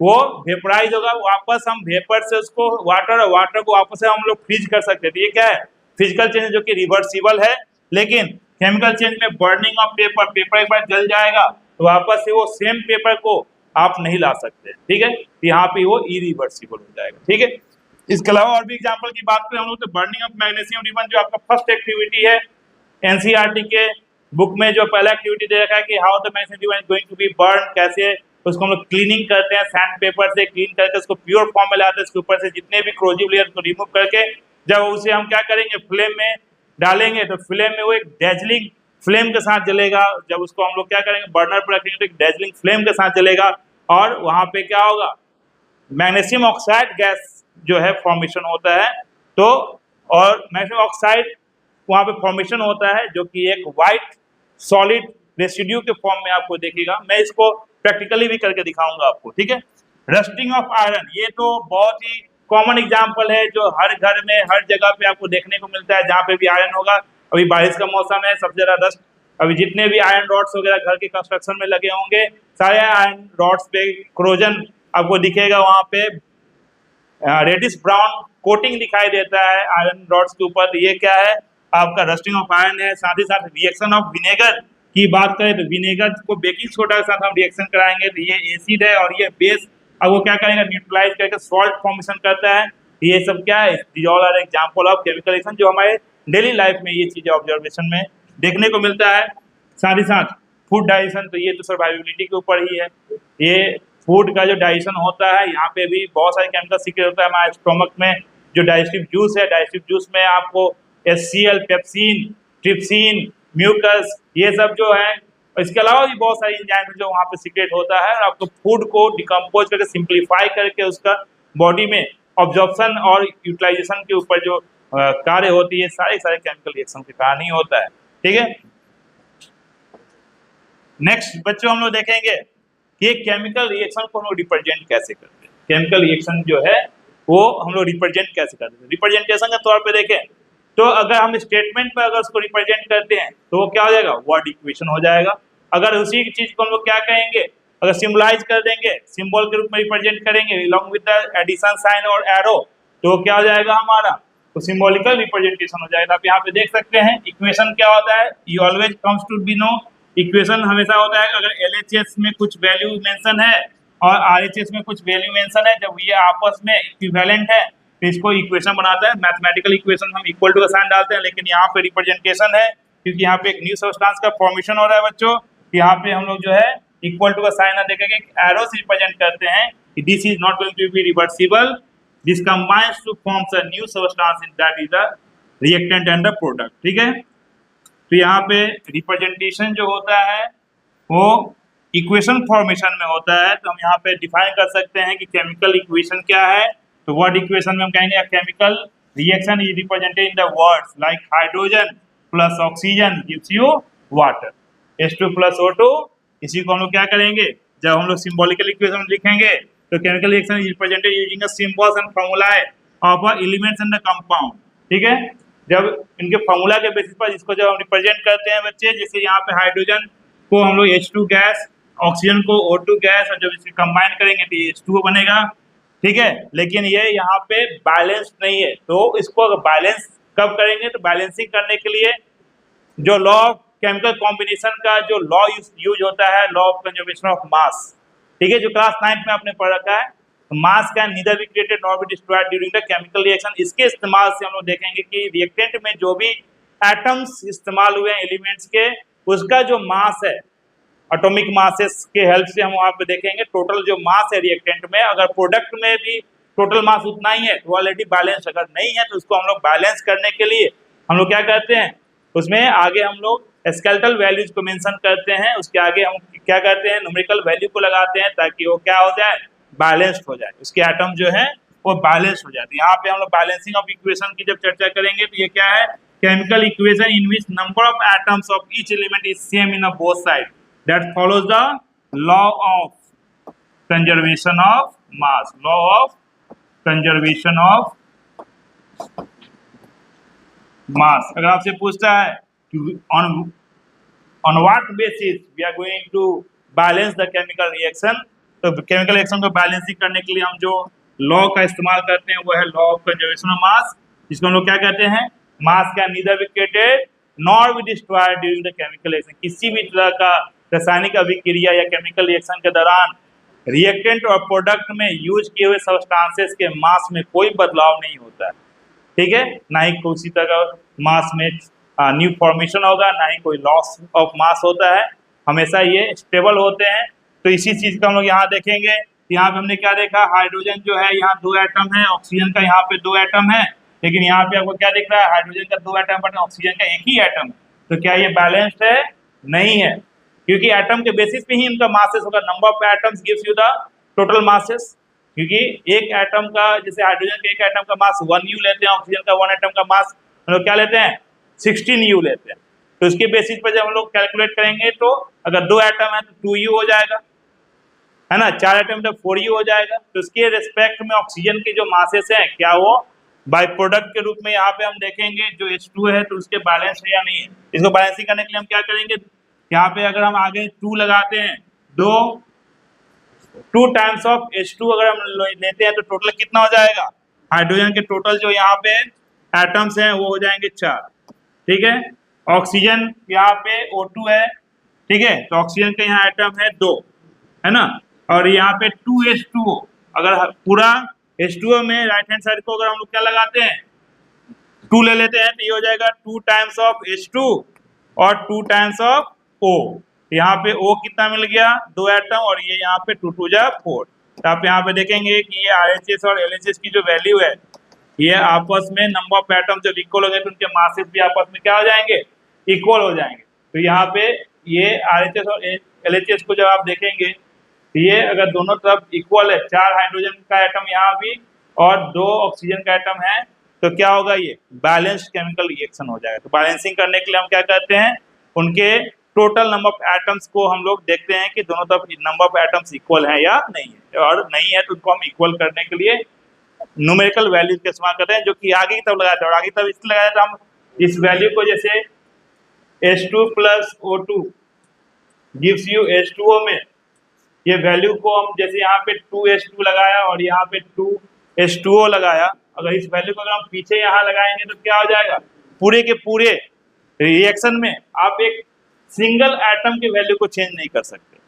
वो वेपराइज होगा। वापस हम वेपर से उसको वाटर और वाटर को वापस से हम लोग फ्रीज कर सकते हैं। तो ये क्या है, फिजिकल चेंज जो कि रिवर्सिबल है। लेकिन केमिकल चेंज में बर्निंग ऑफ पेपर, पेपर एक बार जल जाएगा तो वापस से वो सेम पेपर को आप नहीं ला सकते, ठीक है। यहाँ पे वो इरिवर्सिबल हो जाएगा, ठीक है। इसके अलावा और भी एग्जांपल की बात करें हम लोग तो बर्निंग ऑफ मैग्नीशियम रिबन जो आपका फर्स्ट एक्टिविटी है एनसीईआरटी के बुक में, जो पहला एक्टिविटी दे रखा है कि how the magnesium ribbon is going to be burn, कैसे उसको हम लोग क्लीनिंग करते हैं, सैंड पेपर से क्लीन करके उसको प्योर फॉर्म में लाते हैं। इसके ऊपर से जितने भी क्रोजिव लेयर को रिमूव करके जब उसे हम क्या करेंगे, फ्लेम में डालेंगे तो फ्लेम में वो एक डेजलिंग फ्लेम के साथ जलेगा। जब उसको हम लोग क्या करेंगे, बर्नर पर रखेंगे तो एक डेजलिंग फ्लेम के साथ जलेगा और वहां पे क्या होगा, मैग्नीशियम ऑक्साइड गैस जो है फॉर्मेशन होता है। तो और मैग्नीशियम ऑक्साइड वहां पे फॉर्मेशन होता है जो कि एक व्हाइट सॉलिड रेसिड्यू के फॉर्म में आपको देखेगा। मैं इसको प्रैक्टिकली भी करके दिखाऊंगा आपको, ठीक है। रस्टिंग ऑफ आयरन, ये तो बहुत ही कॉमन एग्जांपल है जो हर घर में हर जगह पे आपको देखने को मिलता है जहाँ पे भी आयरन होगा। अभी बारिश का मौसम है, सबसे ज्यादा रस्ट, अभी जितने भी आयरन रॉड्स वगैरह घर के कंस्ट्रक्शन में लगे होंगे सारे आयरन रॉड्स पे क्रोजन आपको दिखेगा, वहां पे रेडिश ब्राउन कोटिंग दिखाई देता है आयरन रॉड्स के ऊपर। ये क्या है, आपका रस्टिंग ऑफ आयरन है। साथ ही साथ रिएक्शन ऑफ विनेगर की बात करें तो विनेगर को बेकिंग सोडा के साथ हम रिएक्शन कराएंगे तो ये एसिड है और ये बेस अब वो क्या करेगा, न्यूट्रलाइज करके सॉल्ट फॉर्मेशन करता है। ये सब क्या है, this all are example of chemical reaction जो हमारे डेली लाइफ में ये चीजें ऑब्जर्वेशन में देखने को मिलता है। साथ ही साथ फूड डाइजेशन, तो ये तो सर्वाइविलिटी के ऊपर ही है। ये फूड का जो डाइजेशन होता है यहाँ पे भी बहुत सारे केमिकल सीक्रेट होता है हमारे स्टोमक में। जो डाइजेस्टिव जूस है, डाइजेस्टिव जूस में आपको HCl, पेप्सिन, ट्रिप्सिन, म्यूकस, ये सब जो है। इसके अलावा भी बहुत सारी एंजाइम जो वहाँ पे सीक्रेट होता है और आपको फूड को डिकम्पोज करके सिंप्लीफाई करके उसका बॉडी में ऑब्जॉर्प्शन और यूटिलाइजेशन के ऊपर जो कार्य होती है सारे केमिकल रिएक्शन के कारण ही होता है, ठीक है। नेक्स्ट बच्चों हम लोग देखेंगे कि केमिकल रिएक्शन को हम लोग रिप्रेजेंट कैसे करते हैं। केमिकल रिएक्शन जो है वो हम लोग रिप्रेजेंट कैसे करते हैं। रिप्रेजेंटेशन के तौर पे देखें तो अगर हम स्टेटमेंट पर अगर उसको रिप्रेजेंट करते हैं तो वो क्या हो जाएगा, वर्ड इक्वेशन हो जाएगा। अगर उसी चीज को हम लोग क्या कहेंगे, अगर सिंबलाइज कर देंगे, सिंबल के रूप में रिप्रेजेंट करेंगे along with the addition sign और एरो, तो क्या हो जाएगा हमारा, तो सिंबॉलिकल रिप्रेजेंटेशन हो जाएगा। आप यहाँ पे देख सकते हैं इक्वेशन क्या होता है, you always comes to be no. Equation हमेशा होता है अगर LHS में कुछ वैल्यू मेंशन है और RHS में कुछ वैल्यू मेंशन है, जब ये आपस में इक्विवेलेंट है तो इसको इक्वेशन बनाता है, मैथमेटिकल इक्वेशन हम इक्वल टू का साइन डालते हैं, लेकिन यहाँ पे रिप्रेजेंटेशन है क्योंकि यहाँ पे एक न्यू सब्सटेंस का फॉर्मेशन हो रहा है बच्चों। यहाँ पे हम लोग जो है इक्वल टू का साइन देखेंगे, एरो से रिप्रेजेंट करते हैं कि this is not going to be reversible, this combines to forms a new substance in that is the reactant and the product. ठीक है, तो यहाँ पे रिप्रेजेंटेशन जो होता है वो इक्वेशन फॉर्मेशन में होता है। तो हम यहाँ पे डिफाइन कर सकते हैं कि केमिकल इक्वेशन क्या है। तो वर्ड इक्वेशन में हम कहेंगे chemical reaction is represented in the words like hydrogen plus oxygen gives you water, H2 plus O2। इसी को हम लोग क्या करेंगे, जब हम लोग सिंबॉलिकल इक्वेशन लिखेंगे तो chemical reaction is represented using symbols and formulae of elements in the compound. ठीक है, जब इनके फॉर्मूला के बेसिस पर इसको जब हम रिप्रेजेंट करते हैं बच्चे, जैसे यहाँ पे हाइड्रोजन को हम लोग H2 गैस, ऑक्सीजन को O2 गैस, और जब इसे कंबाइन करेंगे तो H2O बनेगा। ठीक है, लेकिन ये यहाँ पे बैलेंस नहीं है, तो इसको अगर बैलेंस कब करेंगे, तो बैलेंसिंग करने के लिए जो लॉ ऑफ केमिकल कॉम्बिनेशन का जो लॉ यूज होता है, law of conservation of mass. ठीक है, जो क्लास 9 में आपने पढ़ रखा है, मास can neither be created nor be destroyed during the chemical reaction. इसके इस्तेमाल से हम लोग देखेंगे कि रिएक्टेंट में जो भी एटम्स इस्तेमाल हुए हैं एलिमेंट्स के, उसका जो मास है एटॉमिक मासेस के हेल्प से हम वहाँ पे देखेंगे टोटल जो मास है रिएक्टेंट में, अगर प्रोडक्ट में भी टोटल मास उतना ही है तो ऑलरेडी बैलेंस, अगर नहीं है तो उसको हम लोग बैलेंस करने के लिए हम लोग क्या करते हैं, उसमें आगे हम लोग स्केलेटल वैल्यूज को मेंशन करते हैं, उसके आगे हम क्या करते हैं, न्यूमेरिकल वैल्यू को लगाते हैं ताकि वो क्या हो जाए, बैलेंस्ड हो जाए, उसके एटम जो है वो बैलेंस हो जाते हैं। यहाँ पे हम लोग बैलेंसिंग ऑफ इक्वेशन की जब चर्चा करेंगे तो ये क्या है, chemical equation in which number of atoms of each element is same in both side that follows the law of conservation of mass, law of conservation of mass। अगर आपसे पूछता है कि on what basis we are going to balance the chemical reaction, तो chemical reaction को balancing करने के लिए हम जो लॉ का इस्तेमाल करते हैं वो है law of conservation of mass, जिसको हम लोग क्या कहते हैं, मास can neither be created nor be destroyed during the chemical reaction. किसी भी तरह का रासायनिक अभिक्रिया या केमिकल रिएक्शन के दौरान रिएक्टेंट और प्रोडक्ट में यूज किए हुए सब्सटेंसेस के मास में कोई बदलाव नहीं होता है। ठीक है, ना ही किसी तरह का मास में न्यू फॉर्मेशन होगा, ना ही कोई लॉस ऑफ मास होता है, हमेशा ये स्टेबल होते हैं। तो इसी चीज को हम लोग यहाँ देखेंगे। यहाँ पे हमने क्या देखा, हाइड्रोजन जो है यहाँ 2 एटम है, ऑक्सीजन का यहाँ पे 2 एटम है, लेकिन यहाँ पे आपको क्या दिख रहा है, हाइड्रोजन का 2 एटम बट ऑक्सीजन का 1 ही एटम है। तो क्या ये बैलेंस्ड है? नहीं है, क्योंकि एटम के बेसिस पे ही इनका मासेस होगा। Number of atoms gives you the total masses, क्योंकि एक एटम का, जैसे हाइड्रोजन के एक एटम का मास 1 U लेते हैं, ऑक्सीजन का 1 एटम का मास हम लोग क्या लेते हैं, 16 U लेते हैं। तो उसके बेसिस पर जब हम लोग कैलकुलेट करेंगे तो अगर 2 एटम है तो 2 U हो जाएगा, है ना, 4 एटम तो 4 U हो जाएगा। तो उसके रिस्पेक्ट में ऑक्सीजन के जो मासेस हैं, क्या वो बाय प्रोडक्ट के रूप में यहाँ पे हम देखेंगे जो H2 है तो उसके बैलेंस है या नहीं है। इसको बैलेंसिंग करने के लिए हम क्या करेंगे, यहाँ पे अगर हम आगे 2 लगाते हैं, 2 टाइम्स ऑफ H2 अगर हम लेते हैं तो टोटल कितना हो जाएगा, हाइड्रोजन के टोटल जो यहाँ पे एटम्स हैं वो हो जाएंगे 4। ठीक है, ऑक्सीजन यहाँ पे O2 है, ठीक है, तो ऑक्सीजन के यहाँ एटम है 2, है ना, और यहाँ पे 2H2O। अगर पूरा H2O में राइट हैंड साइड को अगर हम लोग क्या लगाते हैं, 2 ले लेते हैं तो ये हो जाएगा 2 टाइम्स ऑफ H2 और 2 टाइम्स ऑफ O। यहाँ पे O कितना मिल गया, 2 एटम, और ये यहाँ पे 2 2 जा 4। तो आप यहाँ पे देखेंगे कि ये RHS और LHS की जो वैल्यू है, ये आपस में नंबर ऑफ एटम जब इक्वल हो गए तो उनके मासेस भी आपस में क्या हो जाएंगे, इक्वल हो जाएंगे। तो यहाँ पे ये RHS और LHS को जब आप देखेंगे तो ये अगर दोनों तरफ इक्वल है, 4 हाइड्रोजन का एटम यहाँ भी और 2 ऑक्सीजन का एटम है, तो क्या होगा, ये बैलेंस्ड केमिकल रिएक्शन हो जाएगा। तो बैलेंसिंग करने के लिए हम क्या करते हैं, उनके टोटल नंबर ऑफ एटम्स को हम लोग देखते हैं कि दोनों तरफ नंबर ऑफ एटम्स इक्वल है या नहीं है, और नहीं है तो उनको हम इक्वल करने के लिए न्यूमेरिकल वैल्यूज का इस्तेमाल करते हैं, जो कि आगे की तरफ लगाया था। और आगे की तरफ इसलिए लगाया था, हम इस वैल्यू को जैसे H2 plus O2 gives you H2O में ये वैल्यू को हम जैसे यहाँ पे 2H2 लगाया और यहाँ पे 2H2O लगाया, अगर इस वैल्यू को अगर हम पीछे यहाँ लगाएंगे तो क्या हो जाएगा, पूरे के पूरे रिएक्शन में आप एक सिंगल एटम के वैल्यू को चेंज नहीं कर सकते।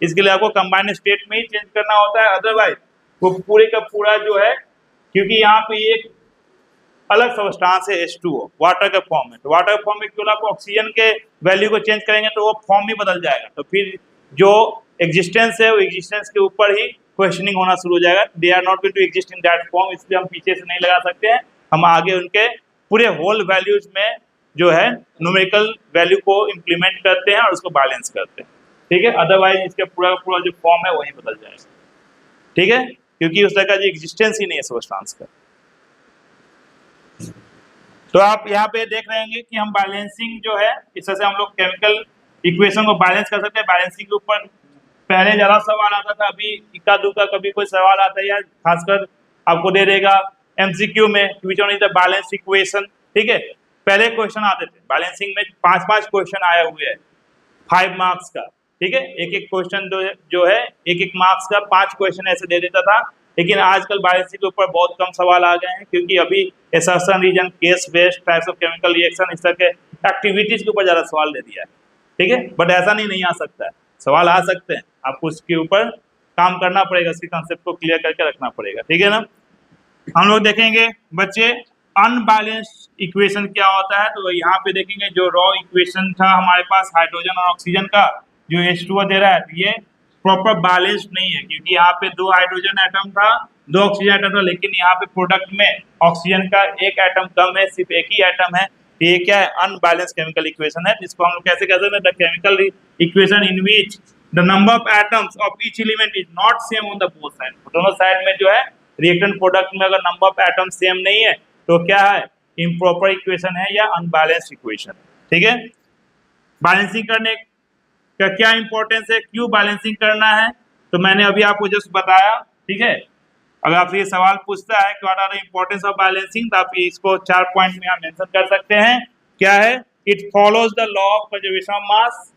इसके लिए आपको कंबाइंड स्टेट में ही चेंज करना होता है, अदरवाइज वो पूरे का पूरा जो है क्योंकि यहाँ पे एक अलग सब्सटेंस है H2O वाटर के फॉर्म में। तो वाटर के फॉर्म में क्यों आप ऑक्सीजन के वैल्यू को चेंज करेंगे तो वो फॉर्म ही बदल जाएगा, तो फिर जो एग्जिस्टेंस है वो एग्जिस्टेंस के ऊपर ही क्वेश्चनिंग होना शुरू हो जाएगा। They are not going to exist in that form, इसलिए हम पीछे से नहीं लगा सकते हैं, हम आगे उनके पूरे होल वैल्यूज में जो है न्यूमेरिकल वैल्यू को इम्प्लीमेंट करते हैं और उसको बैलेंस करते हैं, ठीक है। अदरवाइज इसका पूरा का पूरा जो फॉर्म है वही बदल जाएगा, ठीक है, क्योंकि उस तरह का जो एग्जिस्टेंस ही नहीं है सब्सटेंस का। तो आप यहाँ पे देख रहे होंगे कि हम बैलेंसिंग जो है इस तरह से हम लोग केमिकल इक्वेशन को बैलेंस कर सकते हैं। बैलेंसिंग के ऊपर पहले ज़्यादा सवाल आता था, अभी इक्का दुक्का कभी कोई सवाल आता है या खासकर आपको दे देगा MCQ में which one is the balance equation, ठीक है। पहले क्वेश्चन आते थे बैलेंसिंग में 5-5 क्वेश्चन आए हुए हैं 5 मार्क्स का, ठीक है। एक क्वेश्चन जो है 1-1 मार्क्स का 5 क्वेश्चन ऐसे दे देता था। लेकिन आजकल बैलेंसिंग के ऊपर बहुत कम सवाल आ गए हैं, क्योंकि अभी assertion reason, case based, types of chemical reaction, इस तरह के एक्टिविटीज के ऊपर ज़्यादा सवाल दे दिया है, ठीक है। बट ऐसा नहीं आ सकता है, सवाल आ सकते हैं, आपको उसके ऊपर काम करना पड़ेगा, उसके कंसेप्ट को क्लियर करके रखना पड़ेगा, ठीक है ना। हम लोग देखेंगे बच्चे अनबैलेंस्ड इक्वेशन क्या होता है। तो यहाँ पे देखेंगे जो रॉ इक्वेशन था हमारे पास हाइड्रोजन और ऑक्सीजन का, जो H2O दे रहा है, ये प्रॉपर बैलेंस्ड नहीं है, क्योंकि यहाँ पे 2 हाइड्रोजन एटम था, 2 ऑक्सीजन एटम था, लेकिन यहाँ पे प्रोडक्ट में ऑक्सीजन का 1 एटम कम है, सिर्फ 1 ही एटम है। ये क्या है, अनबैलेंस केमिकल इक्वेशन है, जिसको हम लोग कैसे कहते हैं, the chemical equation in which the number of atoms of each element is not same on the both side. दोनों साइड में जो है रिएक्टेंट प्रोडक्ट में अगर नंबर ऑफ एटम सेम नहीं है तो क्या है, इम्प्रॉपर इक्वेशन है या अनबैलेंस्ड इक्वेशन, ठीक है। बैलेंसिंग करने का क्या इंपॉर्टेंस है, क्यों बैलेंसिंग करना है, तो मैंने अभी आपको जस्ट बताया, ठीक है। अगर आपसे ये सवाल पूछता है what are the importance of balancing, तो आप इसको 4 पॉइंट में आप मेंशन कर सकते हैं। क्या है, it follows the law of conservation of mass,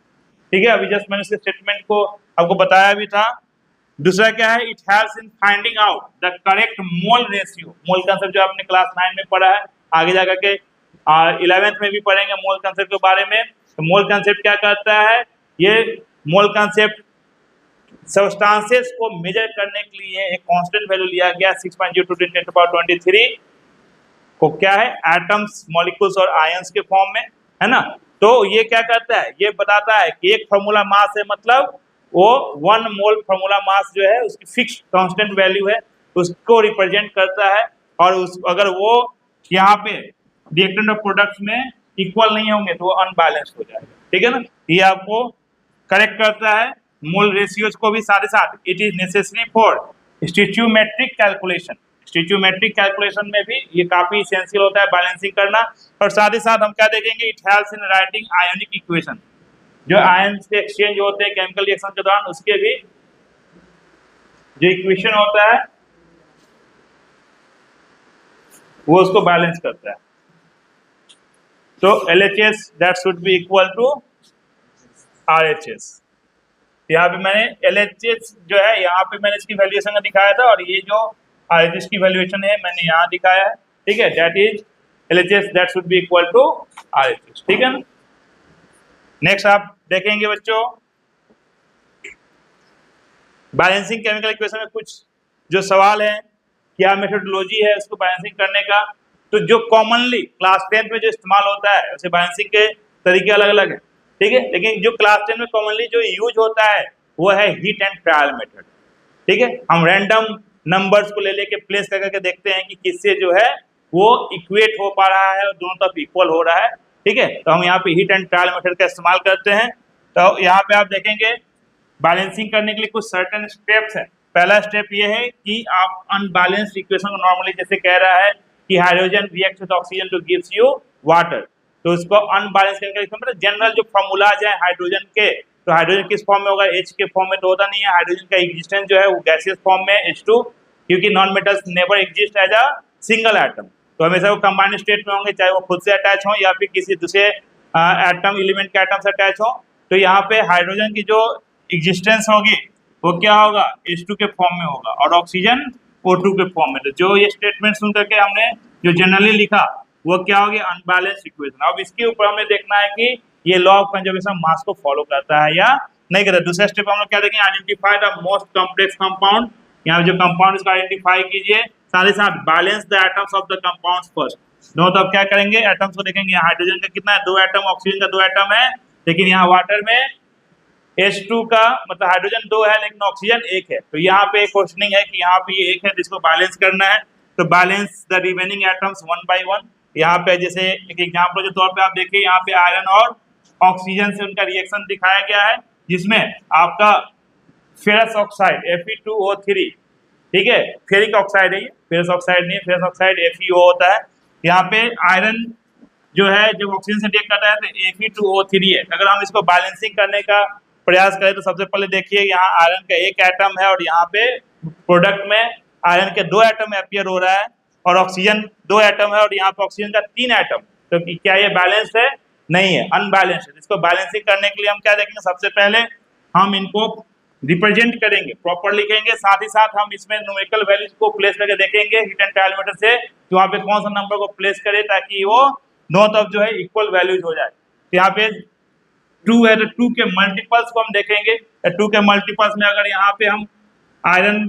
ठीक है, अभी जस्ट मैंने इसके स्टेटमेंट को आपको बताया भी था। दूसरा क्या है, it helps in finding out the correct mole ratio. Mole concept जो आपने क्लास 9 में पढ़ा है, आगे जाकर के 11th में भी पढ़ेंगे मोल कंसेप्ट के बारे में। तो मोल कंसेप्ट क्या करता है, ये मोल कंसेप्ट सब्सटेंसेस को मेजर करने के लिए एक कांस्टेंट वैल्यू लिया गया 6.02 × 10⁻23 को, क्या है, एटम्स, मॉलिक्यूल्स और आयंस के फॉर्म में, है ना। तो ये क्या करता है, ये बताता है कि एक फार्मूला मास है, मतलब वो 1 मोल फार्मूला मास जो है उसकी फिक्स्ड कांस्टेंट वैल्यू है, उसको रिप्रेजेंट करता है। और उस अगर वो यहाँ पे रिएक्टेंट और प्रोडक्ट्स में इक्वल नहीं होंगे तो वो अनबैलेंस्ड हो जाएगा, ठीक है ना। ये आपको करेक्ट करता है मोल रेशियोज को भी, साथ ही साथ it is necessary for stoichiometric calculation. Stoichiometric calculation में भी ये काफी एसेंशियल होता है बैलेंसिंग करना। और साथ ही साथ हम क्या देखेंगे, it helps in writing ionic equation, जो आयंस के एक्सचेंज होते हैं केमिकल रिएक्शन के दौरान, उसके भी जो इक्वेशन होता है वो उसको बैलेंस करता है। तो LHS that should be equal to RHS। यहाँ पे मैंने LHS जो है, यहाँ पे मैंने इसकी वैल्यूएशन दिखाया था, और ये जो RHS की वैल्यूएशन है मैंने यहाँ दिखाया है, ठीक है। That is LHS that should be equal to RHS, ठीक है ना। नेक्स्ट आप देखेंगे बच्चों, बैलेंसिंग केमिकल इक्वेशन में कुछ जो सवाल है, क्या मेथोडोलॉजी है उसको बैलेंसिंग करने का। तो जो कॉमनली क्लास 10 में जो इस्तेमाल होता है, वैसे बैलेंसिंग के तरीके अलग अलग हैं, ठीक है, लेकिन जो क्लास 10 में कॉमनली जो यूज होता है वो है हीट एंड ट्रायल मेथड, ठीक है। हम रैंडम नंबर्स को ले लेके प्लेस करके देखते हैं कि किससे जो है वो इक्वेट हो पा रहा है और दोनों तरफ इक्वल हो रहा है, ठीक है। तो हम यहाँ पे हीट एंड ट्रायल मेथड का इस्तेमाल करते हैं। तो यहाँ पे आप देखेंगे बैलेंसिंग करने के लिए कुछ सर्टेन स्टेप्स हैं। पहला स्टेप ये है कि आप अनबैलेंस्ड इक्वेशन को नॉर्मली जैसे कह रहा है कि hydrogen reacts with oxygen two gives you water, तो उसको अनबैलेंस करने का मतलब जनरल जो फॉर्मूलाज है हाइड्रोजन के, तो हाइड्रोजन किस फॉर्म में होगा, H के फॉर्म में तो होता नहीं है। हाइड्रोजन का एग्जिस्टेंस जो है वो गैसियस फॉर्म में H2, क्योंकि non metals never exist as a single atom, तो हमेशा वो कंबाइंड स्टेट में होंगे, चाहे वो खुद से अटैच हो या फिर किसी दूसरे एटम एलिमेंट के एटम से अटैच हो। तो यहाँ पे हाइड्रोजन की जो एग्जिस्टेंस होगी वो क्या होगा, H2 के फॉर्म में होगा, और ऑक्सीजन O2 के फॉर्म में। तो जो ये स्टेटमेंट सुन करके हमने जो जनरली लिखा वो क्या होगी, अनबैलेंस्ड इक्वेशन। अब इसके ऊपर हमें देखना है कि ये लॉ ऑफ कंजर्वेशन मास को फॉलो करता है या नहीं करता। दूसरा स्टेप हम लोग क्या देखेंगे, identify the most complex compound. यहाँ जो कंपाउंड इसको आइडेंटिफाई कीजिए, साथ ही साथ balance the atoms of the compounds first. दोनों तरफ क्या करेंगे, एटम्स को देखेंगे। यहाँ हाइड्रोजन का कितना है, 2 एटम, ऑक्सीजन का 2 एटम है, लेकिन यहाँ वाटर में H2 का मतलब हाइड्रोजन 2 है लेकिन ऑक्सीजन 1 है। तो यहाँ पे क्वेश्चनिंग है कि यहाँ पे ये 1 है जिसको बैलेंस करना है, तो balance the remaining atoms 1 by 1। यहाँ पे जैसे एक एग्जाम्पल के तौर पे आप देखिए, यहाँ पे आयरन और ऑक्सीजन से उनका रिएक्शन दिखाया गया है, जिसमें आपका फेरस ऑक्साइड Fe2O3, ठीक है, फेरिक ऑक्साइड है, फेरस ऑक्साइड नहीं, फेरस ऑक्साइड FeO होता है। यहाँ पे आयरन जो है जब ऑक्सीजन से रिएक्ट करता है तो Fe2O3 है। अगर हम इसको बैलेंसिंग करने का प्रयास करें तो सबसे पहले देखिए, यहाँ आयरन का 1 एटम है और यहाँ पे प्रोडक्ट में आयरन के 2 एटम अपीयर हो रहा है, और ऑक्सीजन 2 एटम है और यहाँ पे ऑक्सीजन का 3 एटम। तो क्या ये बैलेंस है? नहीं है, अनबैलेंस्ड है। इसको बैलेंसिंग करने के लिए हम क्या देखेंगे, सबसे पहले हम इनको रिप्रेजेंट करेंगे, प्रॉपर लिखेंगे, साथ ही साथ हम इसमें न्यूमेरिकल वैल्यूज को प्लेस करके देखेंगे हीट एंड कैलरीमीटर से कि वहाँ पे कौन सा नंबर को प्लेस करे ताकि वो दोनों तरफ जो है इक्वल वैल्यूज हो जाए। तो यहाँ पे 2 है तो 2 के मल्टीपल्स को हम देखेंगे। 2 के मल्टीपल्स में अगर यहाँ पे हम आयरन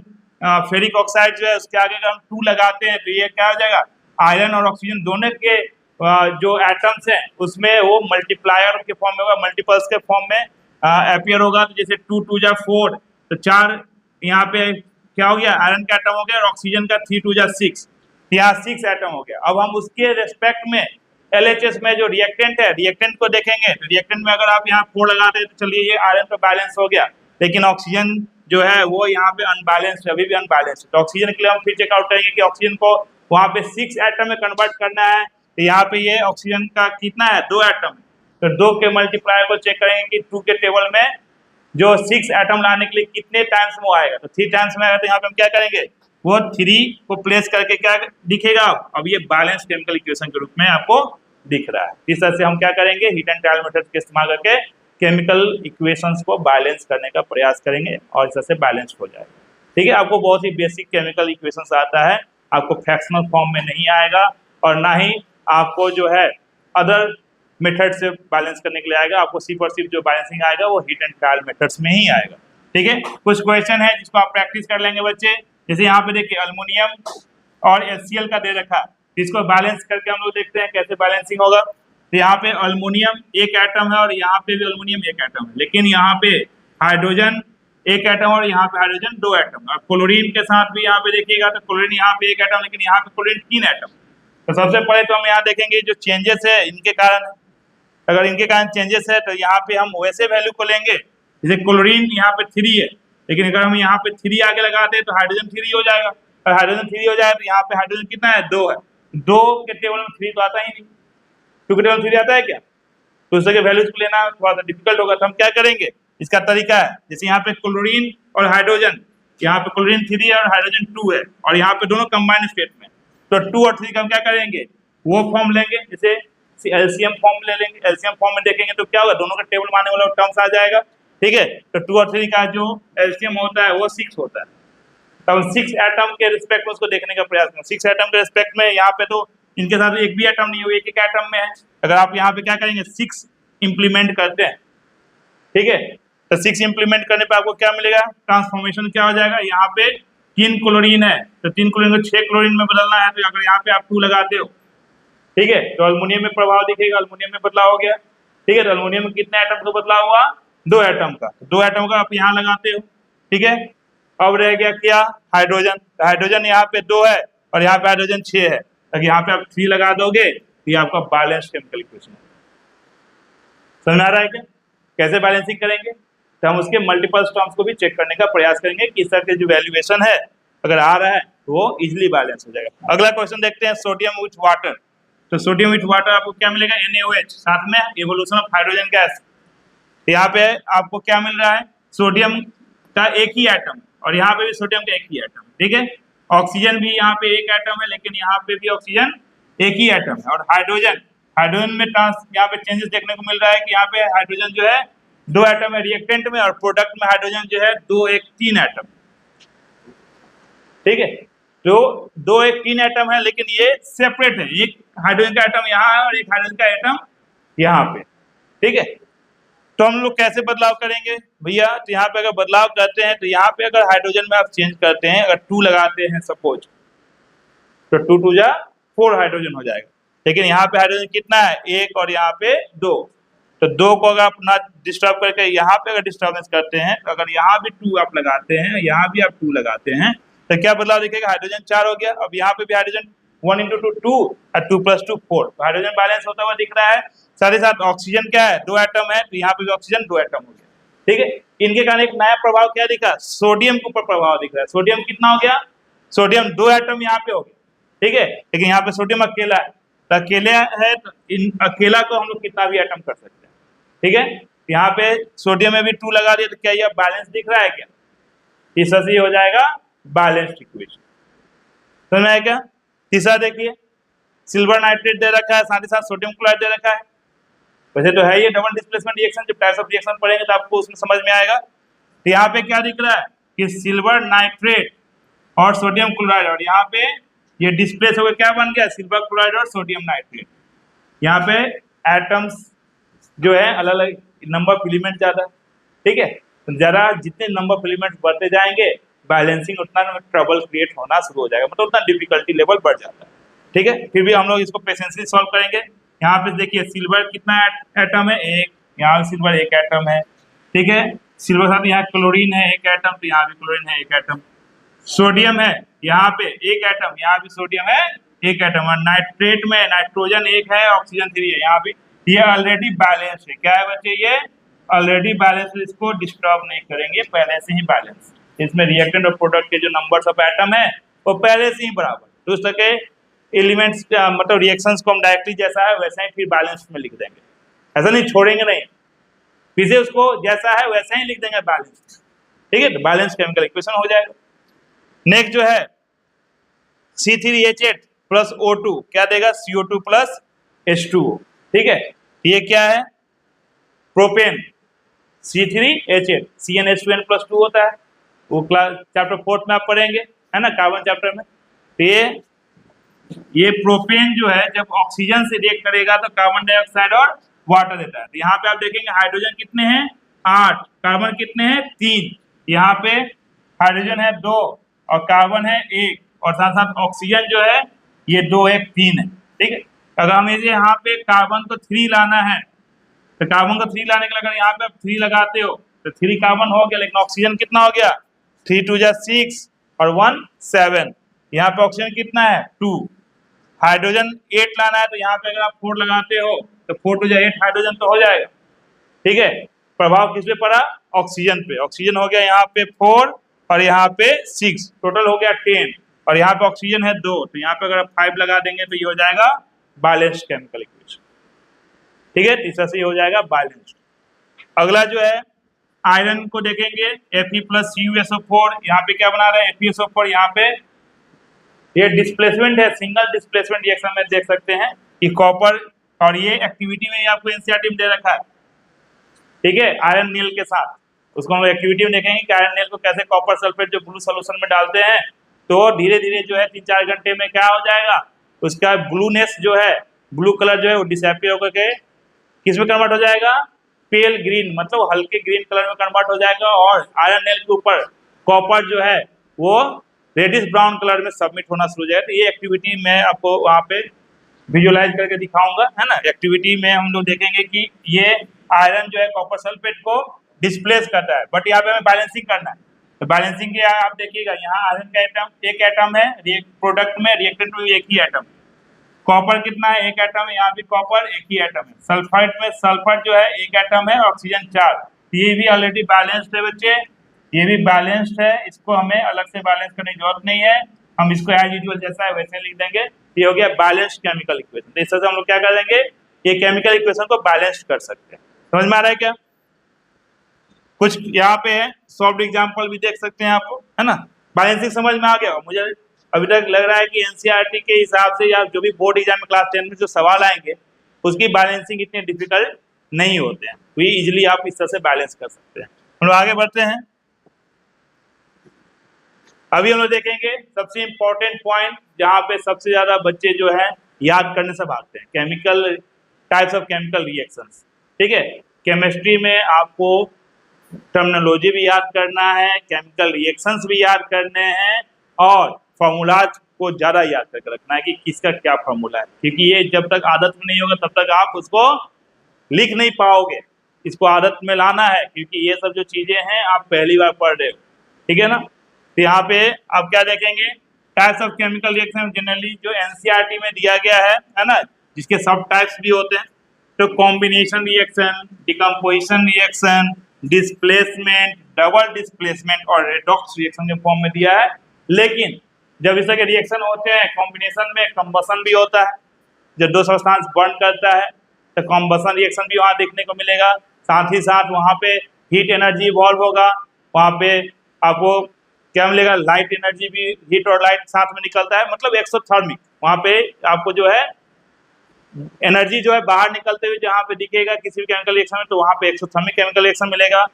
फेरिक ऑक्साइड जो है उसके आगे अगर हम 2 लगाते हैं तो ये क्या हो जाएगा, आयरन और ऑक्सीजन दोनों के जो एटम्स हैं उसमें वो मल्टीप्लायर के फॉर्म में होगा, मल्टीपल्स के फॉर्म में अपीयर होगा। तो जैसे 2 2 जा 4, तो 4 यहाँ पे क्या हो गया, आयरन का एटम हो गया, और ऑक्सीजन का 3 2 जा 6, यहाँ 6 एटम हो गया। अब हम उसके रेस्पेक्ट में LHS में जो रिएक्टेंट है, रिएक्टेंट को देखेंगे। तो रिएक्टेंट में अगर आप यहाँ 4 लगाते हैं तो चलिए ये आयरन तो बैलेंस हो गया, लेकिन ऑक्सीजन जो है वो यहाँ पे अनबैलेंस्ड है, अभी भी अनबैलेंस्ड है। तो ऑक्सीजन के लिए हम फिर चेकआउट करेंगे कि ऑक्सीजन को वहाँ पे 6 एटम में कन्वर्ट करना है, तो यहाँ पे ये ऑक्सीजन का कितना है, 2 एटम। तो 2 के मल्टीप्लायर को चेक करेंगे कि 2 के टेबल में जो 6 एटम लाने के लिए कितने टाइम्स में आएगा, तो 3 टाइम्स में आएगा। तो यहाँ पे हम क्या करेंगे, वो 3 को प्लेस करके क्या दिखेगा, अब ये बैलेंस केमिकल इक्वेशन के रूप में आपको दिख रहा है। इस तरह से हम क्या करेंगे, हीट एंड कैलरीमीटर के इस्तेमाल करके केमिकल इक्वेशंस को बैलेंस करने का प्रयास करेंगे और इस तरह से बैलेंस हो जाएगा। ठीक है, आपको बहुत ही बेसिक केमिकल इक्वेशंस आता है, आपको फ्रैक्शनल फॉर्म में नहीं आएगा और ना ही आपको जो है अदर मेथड से बैलेंस करने के लिए आएगा। आपको सिर्फ और सिर्फ जो बैलेंसिंग आएगा वो हीट एंड ट्रायल मेथड्स में ही आएगा। ठीक है, कुछ क्वेश्चन है जिसको आप प्रैक्टिस कर लेंगे बच्चे। जैसे यहाँ पे देखिए अल्युमिनियम और HCl का दे रखा है, इसको बैलेंस करके हम लोग देखते हैं कैसे बैलेंसिंग होगा। तो यहाँ पे अल्युमिनियम 1 एटम है और यहाँ पे भी अल्युमिनियम 1 एटम है, लेकिन यहाँ पे हाइड्रोजन 1 एटम और यहाँ पे हाइड्रोजन 2 एटम। और क्लोरीन के साथ भी यहाँ पे देखिएगा तो क्लोरीन यहाँ पे 1 एटम, लेकिन यहाँ पे क्लोरीन 3 एटम। तो सबसे पहले तो हम यहाँ देखेंगे जो चेंजेस है इनके कारण, अगर इनके कारण चेंजेस है तो यहाँ पे हम वैसे वैल्यू को लेंगे। जैसे क्लोरीन यहाँ पे 3 है, लेकिन अगर हम यहाँ पे 3 आगे लगाते हैं तो हाइड्रोजन 3 हो जाएगा, और हाइड्रोजन 3 हो जाए तो यहाँ पे हाइड्रोजन कितना है, 2 है। 2 के टेबल में 3 तो आता ही नहीं, 2 के टेबल में 3 आता है क्या, तो उसके वैल्यूज को लेना थोड़ा सा डिफिकल्ट होगा। तो हम क्या करेंगे, इसका तरीका है, जैसे यहाँ पे क्लोरीन और हाइड्रोजन, यहाँ पे क्लोरीन 3 है और हाइड्रोजन 2 है, और यहाँ पे दोनों कंबाइंड स्टेट में, तो 2 और 3 का हम क्या करेंगे, वो फॉर्म लेंगे, जैसे एलसीएम फॉर्म ले लेंगे। एलसीएम फॉर्म में देखेंगे तो क्या होगा, दोनों का टेबल मारने वाला टर्म्स आ जाएगा। ठीक है, तो 2 और 3 का जो एलसीएम होता है वो 6 होता है। तो हम 6 एटम के रिस्पेक्ट में उसको देखने का प्रयास करें। 6 एटम के रिस्पेक्ट में यहाँ पे तो इनके साथ एक भी एटम नहीं है, एक एटम में है। अगर आप यहाँ पे क्या करेंगे, 6 इंप्लीमेंट करते हैं, ठीक है, तो 6 इंप्लीमेंट करने पे आपको क्या मिलेगा, ट्रांसफॉर्मेशन क्या हो जाएगा, यहाँ पे 3 क्लोरीन है तो 3 क्लोरीन को 6 क्लोरीन में बदलना है। तो अगर यहाँ पे आप 2 लगाते हो, ठीक है, तो अल्युमिनियम में प्रभाव दिखेगा, अल्युमिनियम में बदलाव हो गया। ठीक है, तो अल्युमिनियम में कितने एटम का बदलाव हुआ, 2 एटम का। 2 एटम का आप यहाँ लगाते हो। ठीक है, अब रह गया क्या, हाइड्रोजन। तो हाइड्रोजन यहाँ पे 2 है और यहाँ पे हाइड्रोजन 6 है, तो यहाँ पे आप 3 लगा दोगे तो ये आपका बैलेंस केमिकल इक्वेशन। समझ में आ रहा है क्या, कैसे बैलेंसिंग करेंगे, तो हम उसके मल्टीपल टर्म्स को भी चेक करने का प्रयास करेंगे कि इस तरह के जो वैल्यूएशन है अगर आ रहा है तो वो इजिली बैलेंस हो जाएगा। अगला क्वेश्चन देखते हैं, सोडियम विथ वाटर। तो सोडियम विथ वाटर आपको क्या मिलेगा, NaOH, साथ में इवोल्यूशन ऑफ हाइड्रोजन गैस। यहाँ पे आपको क्या मिल रहा है, सोडियम का 1 ही एटम और यहाँ पे भी सोडियम का 1 ही एटम। ठीक है, ऑक्सीजन भी यहाँ पे 1 एटम है, लेकिन यहाँ पे भी ऑक्सीजन 1 ही एटम है। और हाइड्रोजन में यहाँ पे चेंजेस देखने को मिल रहा है कि यहाँ पे हाइड्रोजन जो है 2 एटम है रिएक्टेंट में, और प्रोडक्ट में हाइड्रोजन जो है 2 1 3 एटम। ठीक है, तो 2 1 3 एटम है, लेकिन ये सेपरेट है, एक हाइड्रोजन का एटम यहाँ है और एक हाइड्रोजन का एटम यहाँ पे। ठीक है, तो हम लोग कैसे बदलाव करेंगे भैया, तो यहाँ पे अगर बदलाव करते हैं तो यहाँ पे अगर हाइड्रोजन में आप चेंज करते हैं, अगर 2 लगाते हैं सपोज, तो 2 2 जा 4 हाइड्रोजन हो जाएगा। लेकिन यहाँ पे हाइड्रोजन कितना है, 1 और यहाँ पे 2। तो 2 को अगर आप ना डिस्टर्ब करके यहाँ पे अगर डिस्टर्बेंस करते हैं, तो अगर यहाँ भी 2 आप लगाते हैं, यहाँ भी आप 2 लगाते हैं, तो क्या बदलाव दिखेगा, हाइड्रोजन 4 हो गया। अब यहाँ पे भी हाइड्रोजन 1 × 2 2 और 2 + 2 4, तो हाइड्रोजन बैलेंस होता हुआ दिख रहा है। साथ ही साथ ऑक्सीजन क्या है, 2 एटम है, तो यहाँ पे भी ऑक्सीजन 2 एटम हो गया। ठीक है, इनके कारण एक नया प्रभाव क्या दिखा, सोडियम के ऊपर प्रभाव दिख रहा है। सोडियम कितना हो गया, सोडियम 2 एटम यहाँ पे हो गया। ठीक है, लेकिन यहाँ पे सोडियम अकेला है, तो अकेले है, तो इन अकेला को हम लोग कितना भी एटम कर सकते हैं। ठीक है, यहाँ पे सोडियम में भी 2 लगा दिया, तो क्या यह बैलेंस दिख रहा है क्या, तीसरा से हो जाएगा बैलेंस्ड इक्वेशन। समझ में आया क्या। तीसरा देखिए, सिल्वर नाइट्रेट दे रखा है, साथ ही साथ सोडियम क्लोराइड दे रखा है। वैसे तो है ये डबल डिस्प्लेसमेंट रिएक्शन, जब टाइप्स ऑफ रिएक्शन पढ़ेंगे तो आपको उसमें समझ में आएगा। तो यहाँ पे क्या दिख रहा है कि सिल्वर नाइट्रेट और सोडियम क्लोराइड, और यहाँ पे ये डिस्प्लेस होकर क्या बन गया, सिल्वर क्लोराइड और सोडियम नाइट्रेट। यहाँ पे एटम्स जो है अलग अलग नंबर ऑफ एलिमेंट ज्यादा। ठीक है, तो जरा जितने नंबर ऑफ एलिमेंट बढ़ते जाएंगे, बैलेंसिंग उतना ट्रबल क्रिएट होना शुरू हो जाएगा, मतलब उतना डिफिकल्टी लेवल बढ़ जाता है। ठीक है, फिर भी हम लोग इसको पेशेंसली सॉल्व करेंगे। यहाँ पे देखिए सिल्वर कितना एटम है, 1, यहाँ सिल्वर 1 एटम है। ठीक है, सिल्वर साथ यहाँ क्लोरीन है 1 एटम, तो यहाँ भी क्लोरीन है 1 एटम। सोडियम है यहाँ पे 1 एटम, यहाँ भी सोडियम है 1 एटम। और नाइट्रेट में नाइट्रोजन 1 है, ऑक्सीजन 3 है, यहाँ भी ये ऑलरेडी बैलेंस है। क्या है बच्चे, ये ऑलरेडी बैलेंस, इसको डिस्टर्ब नहीं करेंगे, पहले से ही बैलेंस। इसमें रिएक्टेंट और प्रोडक्ट के जो नंबर्स ऑफ एटम है वो पहले से ही बराबर। तो उस तरह के एलिमेंट्स मतलब रिएक्शंस को हम डायरेक्टली जैसा है वैसा ही फिर बैलेंस में लिख देंगे, ऐसा नहीं छोड़ेंगे नहीं, फिर से उसको जैसा है वैसा ही लिख देंगे बैलेंस। ठीक है, तो बैलेंस केमिकल इक्वेशन हो जाएगा। नेक्स्ट जो है C3H8 + O2 क्या देगा, CO2 + H2O। ठीक है, ये क्या है, प्रोपेन C3H8 CnH2n + 2 होता है, वो क्लास चैप्टर 4 में आप पढ़ेंगे, है ना, कार्बन चैप्टर में। तो ये प्रोपेन जो है जब ऑक्सीजन से रिएक्ट करेगा तो कार्बन डाइऑक्साइड और वाटर देता है। तो यहाँ पे आप देखेंगे हाइड्रोजन कितने हैं, 8, कार्बन कितने हैं, 3, यहाँ पे हाइड्रोजन है 2 और कार्बन है 1, और साथ साथ ऑक्सीजन जो है ये 2 1 3 है। ठीक है, अगर हमें यहाँ पे कार्बन को 3 लाना है, तो कार्बन को 3 लाने के लिए अगर यहाँ पे आप 3 लगाते हो तो 3 कार्बन हो गया, लेकिन ऑक्सीजन कितना हो गया, 3 2 जा 6 और 1 7। यहाँ पे ऑक्सीजन कितना है 2, हाइड्रोजन 8 लाना है, तो यहाँ पे अगर आप 4 लगाते हो तो 4 2 जा 8 हाइड्रोजन तो हो जाएगा। ठीक है, प्रभाव किस पे पड़ा, ऑक्सीजन पे। ऑक्सीजन हो गया यहाँ पे 4 और यहाँ पे 6, टोटल हो गया 10, और यहाँ पे ऑक्सीजन है 2, तो यहाँ पे अगर आप 5 लगा देंगे तो ये हो जाएगा बैलेंस्ड केमिकल इक्वेशन। ठीक है, तीसरा से हो जाएगा बैलेंस्ड। अगला जो है आयरन को देखेंगे, Fe + CuSO4, यहाँ पे क्या बना रहे हैं, FeSO4। यहाँ पे ये डिस्प्लेसमेंट है, सिंगल डिस्प्लेसमेंट रिएक्शन में देख सकते हैं कि कॉपर, और ये एक्टिविटी में आपको एनसीईआरटी में दे रखा है। ठीक है, आयरन नील के साथ, उसको हम एक्टिविटी में देखेंगे कि आयरन नील को कैसे कॉपर सल्फेट जो ब्लू सोल्यूशन में डालते हैं, तो धीरे धीरे जो है 3-4 घंटे में क्या हो जाएगा, उसका ब्लूनेस जो है, ब्लू कलर जो है वो डिसअपियर होकर के किस में कन्वर्ट हो जाएगा, पेल ग्रीन, मतलब हल्के ग्रीन कलर में कन्वर्ट हो जाएगा, और आयरन नेल के ऊपर कॉपर जो है वो रेडिश ब्राउन कलर में सबमिट होना शुरू हो जाएगा। तो ये एक्टिविटी मैं आपको वहाँ पे विजुअलाइज करके दिखाऊंगा, है ना। एक्टिविटी में हम लोग देखेंगे कि ये आयरन जो है कॉपर सल्फेट को डिस्प्लेस करता है, बट यहाँ पे हमें बैलेंसिंग करना है। तो बैलेंसिंग के आप देखिएगा, यहाँ आयरन का एटम 1 एटम है, प्रोडक्ट में रिएक्टेंट में 1 ही एटम, कॉपर कितना है 1 एटम है, यहाँ भी कॉपर 1 ही एटम है। सल्फाइड में सल्फर जो है 1 एटम है, ऑक्सीजन 4, ये भी ऑलरेडी बैलेंस्ड है बच्चे, ये भी बैलेंस्ड है, इसको हमें अलग से बैलेंस करने की जरूरत नहीं है, हम इसको एज यूजुअल जैसा है वैसे लिख देंगे। ये हो गया बैलेंस्ड केमिकल इक्वेशन। तो इस तरह से हम लोग क्या कर देंगे, ये केमिकल इक्वेशन को बैलेंस्ड कर सकते हैं। समझ में आ रहा है क्या, कुछ यहाँ पे है सॉल्व्ड एग्जांपल भी देख सकते हैं आप, है ना। बैलेंसिंग समझ में आ गया। मुझे अभी तक लग रहा है कि एनसीईआरटी के हिसाब से या जो भी बोर्ड एग्जाम में क्लास 10 में जो सवाल आएंगे उसकी बैलेंसिंग इतने डिफिकल्ट नहीं होते हैं, तो ये इजिली आप इस तरह से बैलेंस कर सकते हैं। हम लोग आगे बढ़ते हैं। अभी हम लोग देखेंगे सबसे इम्पोर्टेंट पॉइंट जहाँ पे सबसे ज्यादा बच्चे जो है याद करने से भागते हैं, chemical types of chemical reactions. ठीक है, केमिस्ट्री में आपको टर्मिनोलॉजी भी याद करना है, केमिकल रिएक्शंस भी याद करने हैं, और फॉर्मूलाज आपको ज्यादा याद करके रखना है कि किसका क्या फॉर्मूला है, क्योंकि ये जब तक आदत में नहीं होगा तब तक आप उसको लिख नहीं पाओगे। इसको आदत में लाना है, क्योंकि ये सब जो चीजें हैं आप पहली बार पढ़ रहे हो, ठीक है ना। तो यहाँ पे आप क्या देखेंगे, types of chemical reaction generally जो एनसीईआरटी में दिया गया है ना, जिसके सब टाइप्स भी होते हैं। तो combination reaction, decomposition reaction, displacement, double displacement और रेडॉक्स रिएक्शन के फॉर्म में दिया है। लेकिन जब इस तरह के रिएक्शन होते हैं कॉम्बिनेशन में कंबसन भी होता है, जब दो सब्सटेंस बर्न करता है तो कॉम्बसन रिएक्शन भी वहाँ देखने को मिलेगा। साथ ही साथ वहाँ पे हीट एनर्जी इवॉल्व होगा, वहाँ पे आपको क्या मिलेगा, लाइट एनर्जी भी, हीट और लाइट साथ में निकलता है, मतलब एक्सोथर्मिक। वहाँ पे आपको जो है एनर्जी जो है बाहर निकलते हुए जहाँ पे दिखेगा किसी भी केमिकल रिएक्शन में, तो वहाँ पे एक्सोथर्मिक केमिकल रिएक्शन मिलेगा।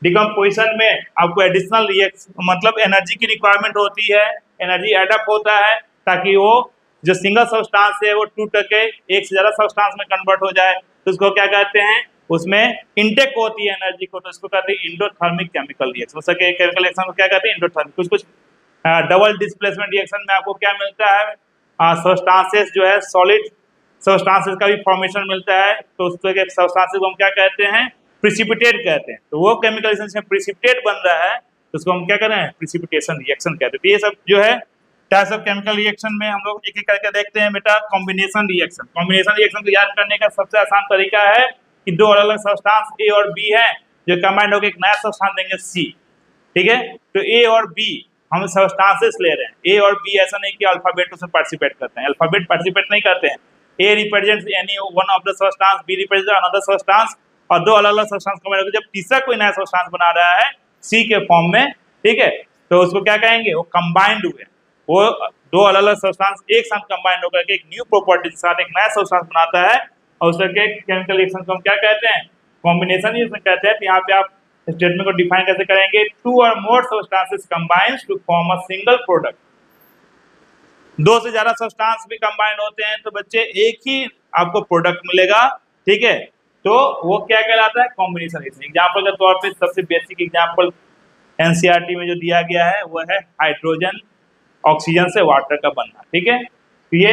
डिकम्पोजिशन में आपको एडिशनल रिएक्शन, मतलब एनर्जी की रिक्वायरमेंट होती है, एनर्जी एडअप होता है ताकि वो जो सिंगल सब्सटेंस है वो टूट के एक से ज्यादा सब्सटेंस में कन्वर्ट हो जाए। तो उसको क्या कहते हैं, उसमें इंटेक होती है एनर्जी को, तो इसको कहते हैं इंडोथर्मिक केमिकल रिएक्शन। हो सके केमिकल रिएक्शन को क्या कहते हैं, इंडोथर्मिक। कुछ कुछ डबल डिस्प्लेसमेंट रिएक्शन में आपको क्या मिलता है, सब्सटेंसेस जो है सॉलिड सब्सटेंसेस का भी फॉर्मेशन मिलता है, तो उस तरह के सब्सटेंसेस को हम क्या कहते हैं, प्रिसिपिटेट कहते हैं। तो वो केमिकल रिएक्शन में प्रिसिपिटेट बन रहा है तो उसको हम क्या कर रहे हैं, प्रिसिपिटेशन रिएक्शन कहते हैं। तो ये सब जो है टाइप्स ऑफ केमिकल रिएक्शन में हम लोग एक एक करके देखते हैं बेटा। कॉम्बिनेशन रिएक्शन, कॉम्बिनेशन रिएक्शन को याद करने का सबसे आसान तरीका है कि दो अलग अलग सब्सटेंस ए और बी है जो कंबाइंड होकर एक नया सब्सटेंस देंगे सी, ठीक है। तो ए और बी हम सब्सटेंसेस ले रहे हैं, ए और बी ऐसा नहीं कि अल्फाबेट उसमें पार्टिसिपेट करते हैं, अल्फाबेट पार्टिसिपेट नहीं करते हैं। A represents any one of the substance, B represents another substance, और दो अलग अलग सब्सटेंस कंबाइंड होकर जब तीसरा कोई नया सब्सटेंस बना रहा है सी के फॉर्म में, ठीक है, तो उसको क्या कहेंगे, वो कंबाइंड हुए, वो दो अलग अलग सब्सटेंस एक साथ कंबाइंड होकर के एक न्यू प्रॉपर्टी के साथ एक नया सब्सटेंस बनाता है, और उस तरह के केमिकल रिएक्शन को हम क्या कहते हैं, कॉम्बिनेशन रिएक्शन कहते हैं। तो यहाँ पे आप स्टेटमेंट को डिफाइन कैसे करेंगे, टू और more substances combined to form a single product. दो से ज्यादा सब्सटेंस भी कंबाइंड होते हैं तो बच्चे एक ही आपको प्रोडक्ट मिलेगा, ठीक है। तो वो क्या कहलाता है, कॉम्बिनेशन रिएक्शन। एग्जांपल के तौर पे सबसे बेसिक एग्जांपल एनसीईआरटी में जो दिया गया है वो है हाइड्रोजन ऑक्सीजन से वाटर का बनना, ठीक है। तो ये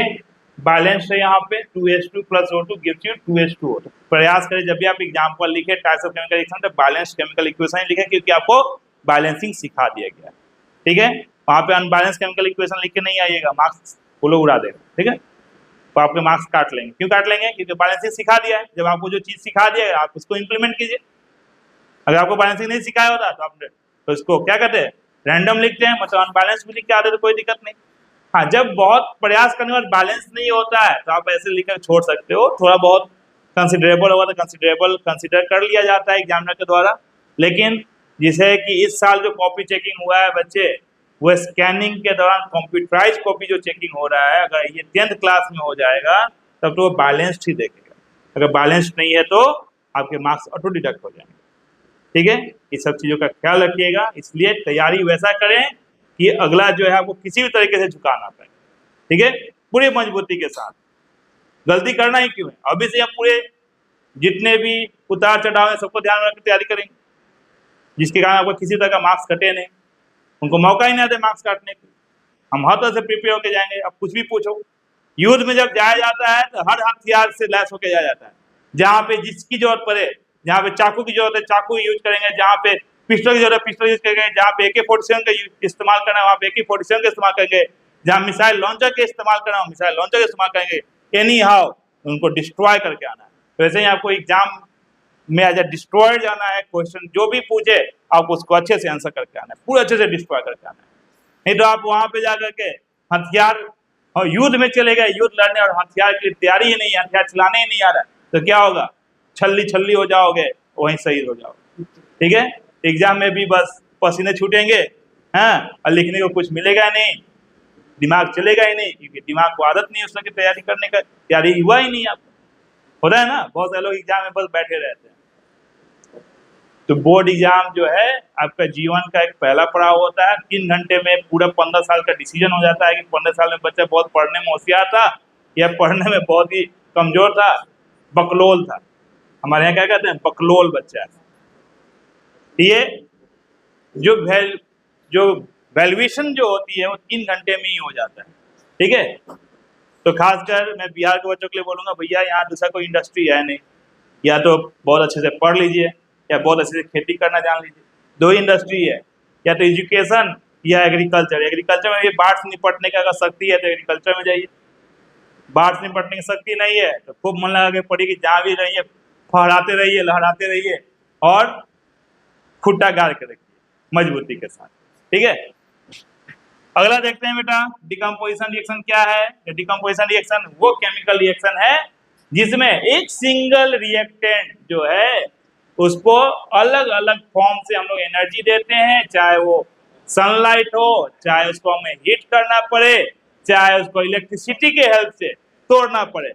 बैलेंस है, यहाँ पे 2H2 + O2 gives you 2H2O। तो प्रयास करें जब भी आप एग्जांपल लिखे टाइप्स ऑफ केमिकल रिएक्शन तो बैलेंस केमिकल इक्वेशन लिखे, क्योंकि आपको बैलेंसिंग सिखा दिया गया है, ठीक है। वहाँ पे अनबैलेंस केमिकल इक्वेशन लिख के नहीं आइएगा, मार्क्स वो लोग उड़ा देगा, ठीक है। तो आपके मार्क्स काट लेंगे। क्यों काट लेंगे, क्योंकि बैलेंसिंग सिखा दिया है। जब आपको जो चीज सिखा दिया है आप उसको इंप्लीमेंट कीजिए। अगर आपको बैलेंसिंग नहीं सिखाया होता तो आप तो इसको क्या कहते हैं, रैंडम लिखते हैं, मतलब अनबैलेंस भी लिख के आते तो कोई दिक्कत नहीं। हाँ, जब बहुत प्रयास करने के बाद बैलेंस नहीं होता है तो आप ऐसे लिखकर छोड़ सकते हो, थोड़ा बहुत कंसिडरेबल होगा तो कंसिडरेबल कंसिडर कर लिया जाता है एग्जामिनर के द्वारा। लेकिन जिसे कि इस साल जो कॉपी चेकिंग हुआ है बच्चे, वो स्कैनिंग के दौरान कंप्यूटराइज कॉपी जो चेकिंग हो रहा है, अगर ये 10th क्लास में हो जाएगा तब तो वो बैलेंस्ड ही देखेगा। अगर बैलेंस्ड नहीं है तो आपके मार्क्स ऑटो डिडक्ट हो जाएंगे, ठीक है। ये सब चीज़ों का ख्याल रखिएगा, इसलिए तैयारी वैसा करें कि अगला जो है आपको किसी भी तरीके से झुका ना पाए, ठीक है, पूरी मजबूती के साथ। गलती करना ही क्यों है, अभी से हम पूरे जितने भी उतार चढ़ाव है सबको ध्यान में रखकर तैयारी करेंगे, जिसके कारण आपको किसी तरह का मार्क्स कटे नहीं, उनको मौका ही नहीं दे मार्क्स काटने के। हम हर तरह से प्रिपेयर होकर जाएंगे। अब कुछ भी पूछो, युद्ध में जब जाया जाता है तो हर हथियार से लैस होकर जाया जाता है। जहाँ पे जिसकी जरूरत पड़े, जहाँ पे चाकू की जरूरत है चाकू यूज करेंगे, जहाँ पे पिस्टल की जरूरत है पिस्टल यूज करेंगे, जहाँ पे AK-47 का इस्तेमाल करना है वहाँ पे AK-47 का इस्तेमाल करेंगे, जहाँ मिसाइल लॉन्चर के इस्तेमाल करना है मिसाइल लॉन्चर का इस्तेमाल करेंगे। एनी हाउ उनको डिस्ट्रॉय करके आना है। वैसे ही आपको एग्जाम में एज ए डिस्ट्रॉयर जाना है, क्वेश्चन जो भी पूछे आप उसको अच्छे से आंसर करके आना है, पूरे अच्छे से डिस्ट्रॉय करके आना है। नहीं तो आप वहां पे जाकर के हथियार और युद्ध में चले गए, युद्ध लड़ने और हथियार की तैयारी ही नहीं है, हथियार चलाने ही नहीं आ रहा है, तो क्या होगा, छल्ली छल्ली हो जाओगे, वहीं शहीद हो जाओगे, ठीक है। एग्जाम में भी बस पसीने छूटेंगे, हाँ, और लिखने को कुछ मिलेगा नहीं, दिमाग चलेगा ही नहीं, क्योंकि दिमाग को आदत नहीं है उस तरह की तैयारी करने का, तैयारी हुआ ही नहीं आपको। होता है ना, बहुत सारे लोग एग्जाम में बस बैठे रहते हैं। तो बोर्ड एग्जाम जो है आपका जीवन का एक पहला पड़ाव होता है। 3 घंटे में पूरा 15 साल का डिसीजन हो जाता है कि 15 साल में बच्चा बहुत पढ़ने में होशियार था या पढ़ने में बहुत ही कमजोर था, बकलोल था। हमारे यहाँ क्या कहते हैं, बकलोल बच्चा। ये जो वैल्यूएशन जो होती है वो 3 घंटे में ही हो जाता है। ठीक है। तो खासकर मैं बिहार के बच्चों के लिए बोलूंगा, भैया यहाँ दूसरा कोई इंडस्ट्री है नहीं, या तो बहुत अच्छे से पढ़ लीजिए या बहुत अच्छे से खेती करना जान लीजिए, दो ही इंडस्ट्री है, या तो एजुकेशन या एग्रीकल्चर। एग्रीकल्चर में ये बाढ़ से निपटने की अगर शक्ति है तो एग्रीकल्चर में जाइए, बाढ़ से निपटने की शक्ति नहीं है तो खूब मन लगा के पढ़िए, जहाँ भी रहिए फहराते रहिए, लहराते रहिए और खुट्टा गाड़ के रखिए मजबूती के साथ। ठीक है, अगला देखते हैं बेटा, डिकम्पोजिशन रिएक्शन क्या है। डिकम्पोजिशन रिएक्शन वो केमिकल रिएक्शन है जिसमें एक सिंगल रिएक्टेंट जो है उसको अलग अलग फॉर्म से हम लोग एनर्जी देते हैं, चाहे वो सनलाइट हो, चाहे उसको हमें हीट करना पड़े, चाहे उसको इलेक्ट्रिसिटी के हेल्प से तोड़ना पड़े।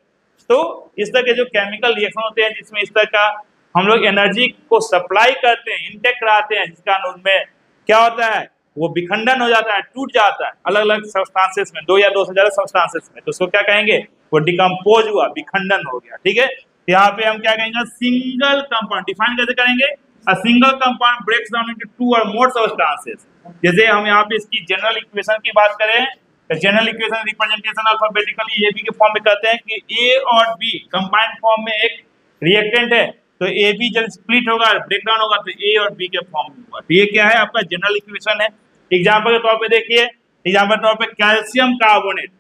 तो इस तरह के जो केमिकल रिएक्शन होते हैं जिसमें इस तरह का हम लोग एनर्जी को सप्लाई करते हैं, इंटेक कराते हैं, जिसका उनमें क्या होता है, वो विखंडन हो जाता है, टूट जाता है अलग अलग सब्सटेंसेस में, 2 या 2 से ज्यादा सब्सटेंसेस में, तो उसको क्या कहेंगे, वो डिकम्पोज हुआ, विखंडन हो गया। ठीक है, यहाँ पे हम क्या कहेंगे, सिंगल कंपाउंड डिफाइन कैसे करेंगे, a single compound breaks down into 2 और मोर सब्सटेंसेस। जैसे हम यहाँ पे इसकी जनरल इक्वेशन की बात करें, general equation representation alphabetically A B के फॉर्म में कहते हैं कि ए और बी कंबाइंड फॉर्म में एक रिएक्टेंट है, तो ए बी जब स्प्लिट होगा, ब्रेक डाउन होगा, तो ए और बी के फॉर्म में होगा। तो ये क्या है, आपका जनरल इक्वेशन है। एग्जांपल के तौर पे देखिए, एग्जांपल के तौर पे कैल्शियम कार्बोनेट,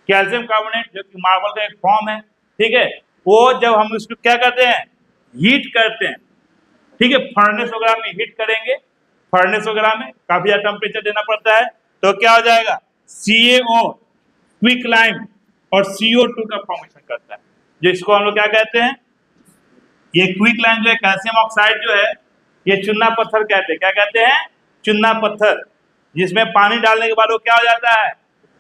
कैल्शियम कार्बोनेट जो कि मार्बल का एक फॉर्म है, ठीक है, वो जब हम उसको क्या करते हैं, हीट करते हैं, ठीक है, फर्नेस वगैरह में हीट करेंगे, फर्नेस वगैरह में काफी ज्यादा टेम्परेचर देना पड़ता है, तो क्या हो जाएगा, CaO क्विक लाइम और CO2 का फॉर्मेशन करता है, जो इसको हम लोग क्या कहते हैं, ये क्विक लाइम जो है, कैल्शियम ऑक्साइड जो है, ये चुन्ना पत्थर कहते हैं, क्या कहते हैं, चुन्ना पत्थर, जिसमें पानी डालने के बाद वो क्या हो जाता है,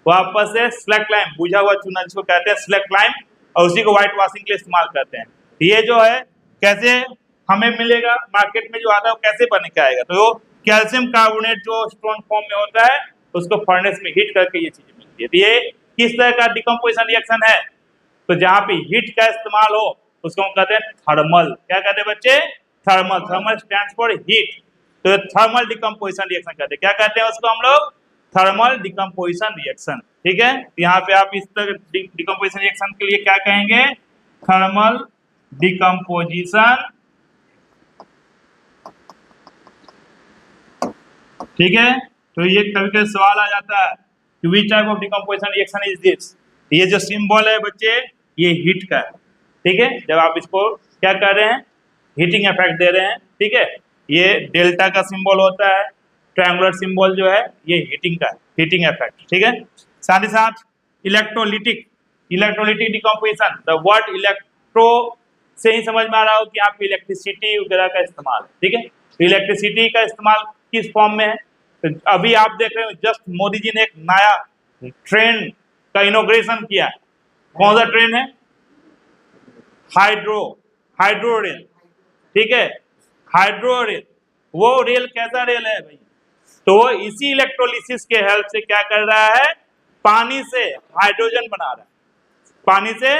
वापस से स्लैक लाइम, बुझा हुआ चुना जिसको कहते हैं स्लैक लाइम, और उसी को व्हाइट वॉशिंग के लिए इस्तेमाल करते हैं। ये जो है कैसे हमें मिलेगा, मार्केट में जो आता है वो कैसे बन के आएगा, तो कैल्शियम कार्बोनेट जो स्ट्रॉन्ग फॉर्म में होता है उसको फर्नेस में हीट करके ये चीजें मिलती है। तो ये किस तरह का डिकम्पोजिशन रिएक्शन है, तो जहाँ पे हीट का इस्तेमाल हो उसको हम कहते हैं थर्मल, क्या कहते हैं बच्चे, thermal, thermal stands for heat, तो थर्मल डिकम्पोजिशन रिएक्शन कहते हैं, क्या कहते हैं उसको हम लोग, थर्मल डिकम्पोजिशन रिएक्शन। ठीक है, यहाँ पे आप इस तरह डिकम्पोजिशन रिएक्शन के लिए क्या कहेंगे, थर्मल डिकम्पोजिशन, ठीक है। तो ये कभी कभी सवाल आ जाता है कि which type of decomposition reaction is this, ये जो सिंबल है बच्चे ये हीट का है, ठीक है, जब आप इसको क्या कर रहे हैं, हीटिंग इफेक्ट दे रहे हैं, ठीक है, ये डेल्टा का सिंबल होता है, ट्रायंगुलर सिंबल जो है ये हीटिंग का है, हीटिंग इफेक्ट, ठीक है। साथ ही साथ electrolytic, electrolytic decomposition, the word electro से ही समझ में आ रहा हो कि यहाँ पे इलेक्ट्रिसिटी वगैरह का इस्तेमाल है, ठीक है, तो इलेक्ट्रिसिटी का इस्तेमाल किस फॉर्म में है, तो अभी आप देख रहे हो जस्ट मोदी जी ने एक नया ट्रेन का इनोग्रेशन किया, कौन सा ट्रेन है, हाइड्रो रेल, ठीक है, हाइड्रो रेल, वो रेल कैसा रेल है भाई, तो वो इसी इलेक्ट्रोलिसिस के हेल्प से क्या कर रहा है, पानी से हाइड्रोजन बना रहा है, पानी से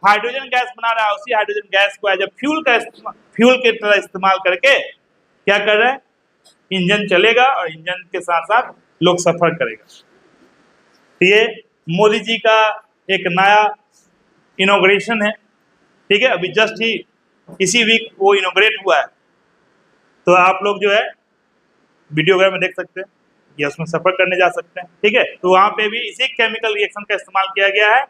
हाइड्रोजन गैस बना रहा है, उसी हाइड्रोजन गैस को एज ए फ्यूल के तरह इस्तेमाल करके क्या कर रहा है, इंजन चलेगा और इंजन के साथ साथ लोग सफर करेगा। तो ये मोदी जी का एक नया इनोग्रेशन है, ठीक है, अभी जस्ट ही इसी वीक वो इनोग्रेट हुआ है, तो आप लोग जो है वीडियो वगैरह में देख सकते हैं या उसमें सफर करने जा सकते हैं, ठीक है। तो वहां पे भी इसी केमिकल रिएक्शन का इस्तेमाल किया गया है,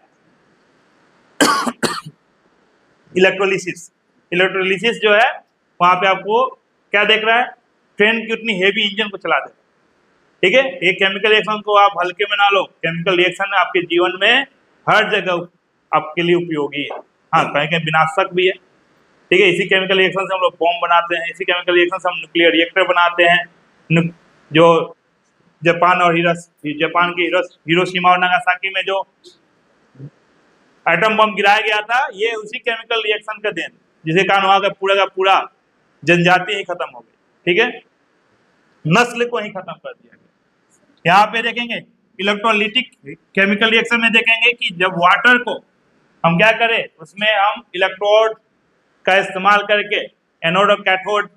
इलेक्ट्रोलिसिस, इलेक्ट्रोलिसिस जो है वहां पे आपको क्या देख रहा है, ट्रेन की उतनी हेवी इंजन को चला दे, ठीक है। ये केमिकल रिएक्शन को आप हल्के में ना लो, केमिकल रिएक्शन आपके जीवन में हर जगह आपके लिए उपयोगी है, हाँ कहीं कहीं विनाशक भी है, ठीक है। इसी केमिकल रिएक्शन से हम लोग बॉम्ब बनाते हैं, इसी केमिकल रिएक्शन से हम न्यूक्लियर रिएक्टर बनाते हैं, जो जापान और जापान की हिरोशिमा और नागासाकी में जो एटम बम गिराया गया था, ये उसी केमिकल रिएक्शन का देन, जिसके कारण वहां का पूरा जनजाति ही खत्म हो गई, ठीक है, नस्ल को ही खत्म कर दिया गया। यहाँ पे देखेंगे इलेक्ट्रोलिटिक केमिकल रिएक्शन में देखेंगे कि जब वाटर को हम क्या करें, उसमें हम इलेक्ट्रोड का इस्तेमाल करके, एनोड और कैथोड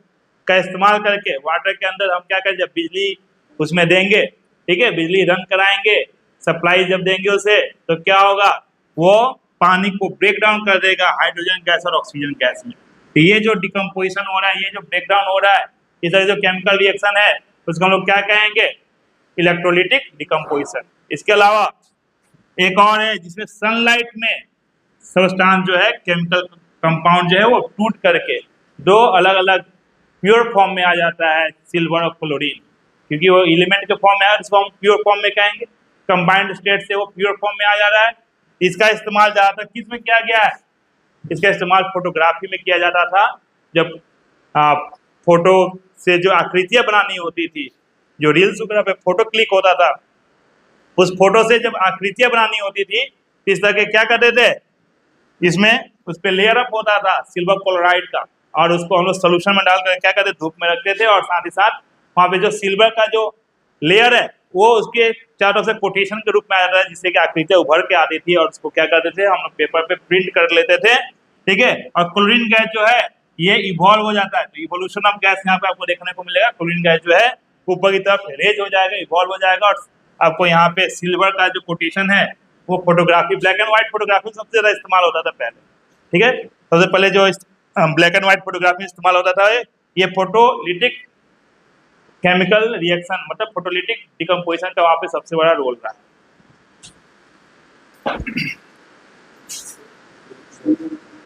का इस्तेमाल करके वाटर के अंदर हम क्या करें, जब बिजली उसमें देंगे, ठीक है, बिजली रन कराएंगे, सप्लाई जब देंगे उसे तो क्या होगा, वो पानी को ब्रेक डाउन कर देगा हाइड्रोजन गैस और ऑक्सीजन गैस में। तो ये जो डिकम्पोजिशन हो रहा है, ये जो ब्रेक डाउन हो रहा है, इस तरह जो केमिकल रिएक्शन है उसको हम लोग क्या कहेंगे, इलेक्ट्रोलिटिक डिकम्पोजिशन। इसके अलावा एक और है जिसमें सनलाइट में सबस्टांस जो है, केमिकल कंपाउंड जो है वो टूट करके दो अलग अलग प्योर फॉर्म में आ जाता है, सिल्वर और क्लोरीन, क्योंकि वो एलिमेंट के फॉर्म में है, इसको हम प्योर फॉर्म में कहेंगे। कंबाइंड स्टेट से वो प्योर फॉर्म में आ जा रहा है। इसका इस्तेमाल ज्यादातर किस में किया गया है, इसका इस्तेमाल फोटोग्राफी में किया जाता था। जब फोटो से जो आकृतियां बनानी होती थी, जो रील्स वगैरह पे फोटो क्लिक होता था, उस फोटो से जब आकृतियां बनानी होती थी, इस तरह के क्या करते थे, इसमें उस पर लेयर अप होता था सिल्वर क्लोराइड का, और उसको हम लोग सोल्यूशन में डालकर क्या करते, धूप में रखते थे, और साथ ही साथ वहाँ पे जो सिल्वर का जो लेयर है वो उसके चारों से कोटेशन के रूप में आ जाता है, जिससे कि आकृतियां उभर के आती थी, और उसको क्या करते थे हम लोग पेपर पे प्रिंट कर लेते थे, ठीक है। और क्लोरीन गैस जो है ये इवॉल्व हो जाता है, तो इवोल्यूशन ऑफ गैस यहाँ पे आपको देखने को मिलेगा। क्लोरीन गैस जो है ऊपर की तरफ रेज हो जाएगा, इवॉल्व हो जाएगा, और आपको यहाँ पे सिल्वर का जो कोटेशन है वो photography, black and white photography सबसे ज्यादा इस्तेमाल होता था पहले, ठीक है। सबसे पहले जो ब्लैक एंड व्हाइट फोटोग्राफी इस्तेमाल होता था, ये फोटोलिटिक केमिकल रिएक्शन, मतलब फोटोलिटिक डिकम्पोजिशन का वहां पे सबसे बड़ा रोल रहा है।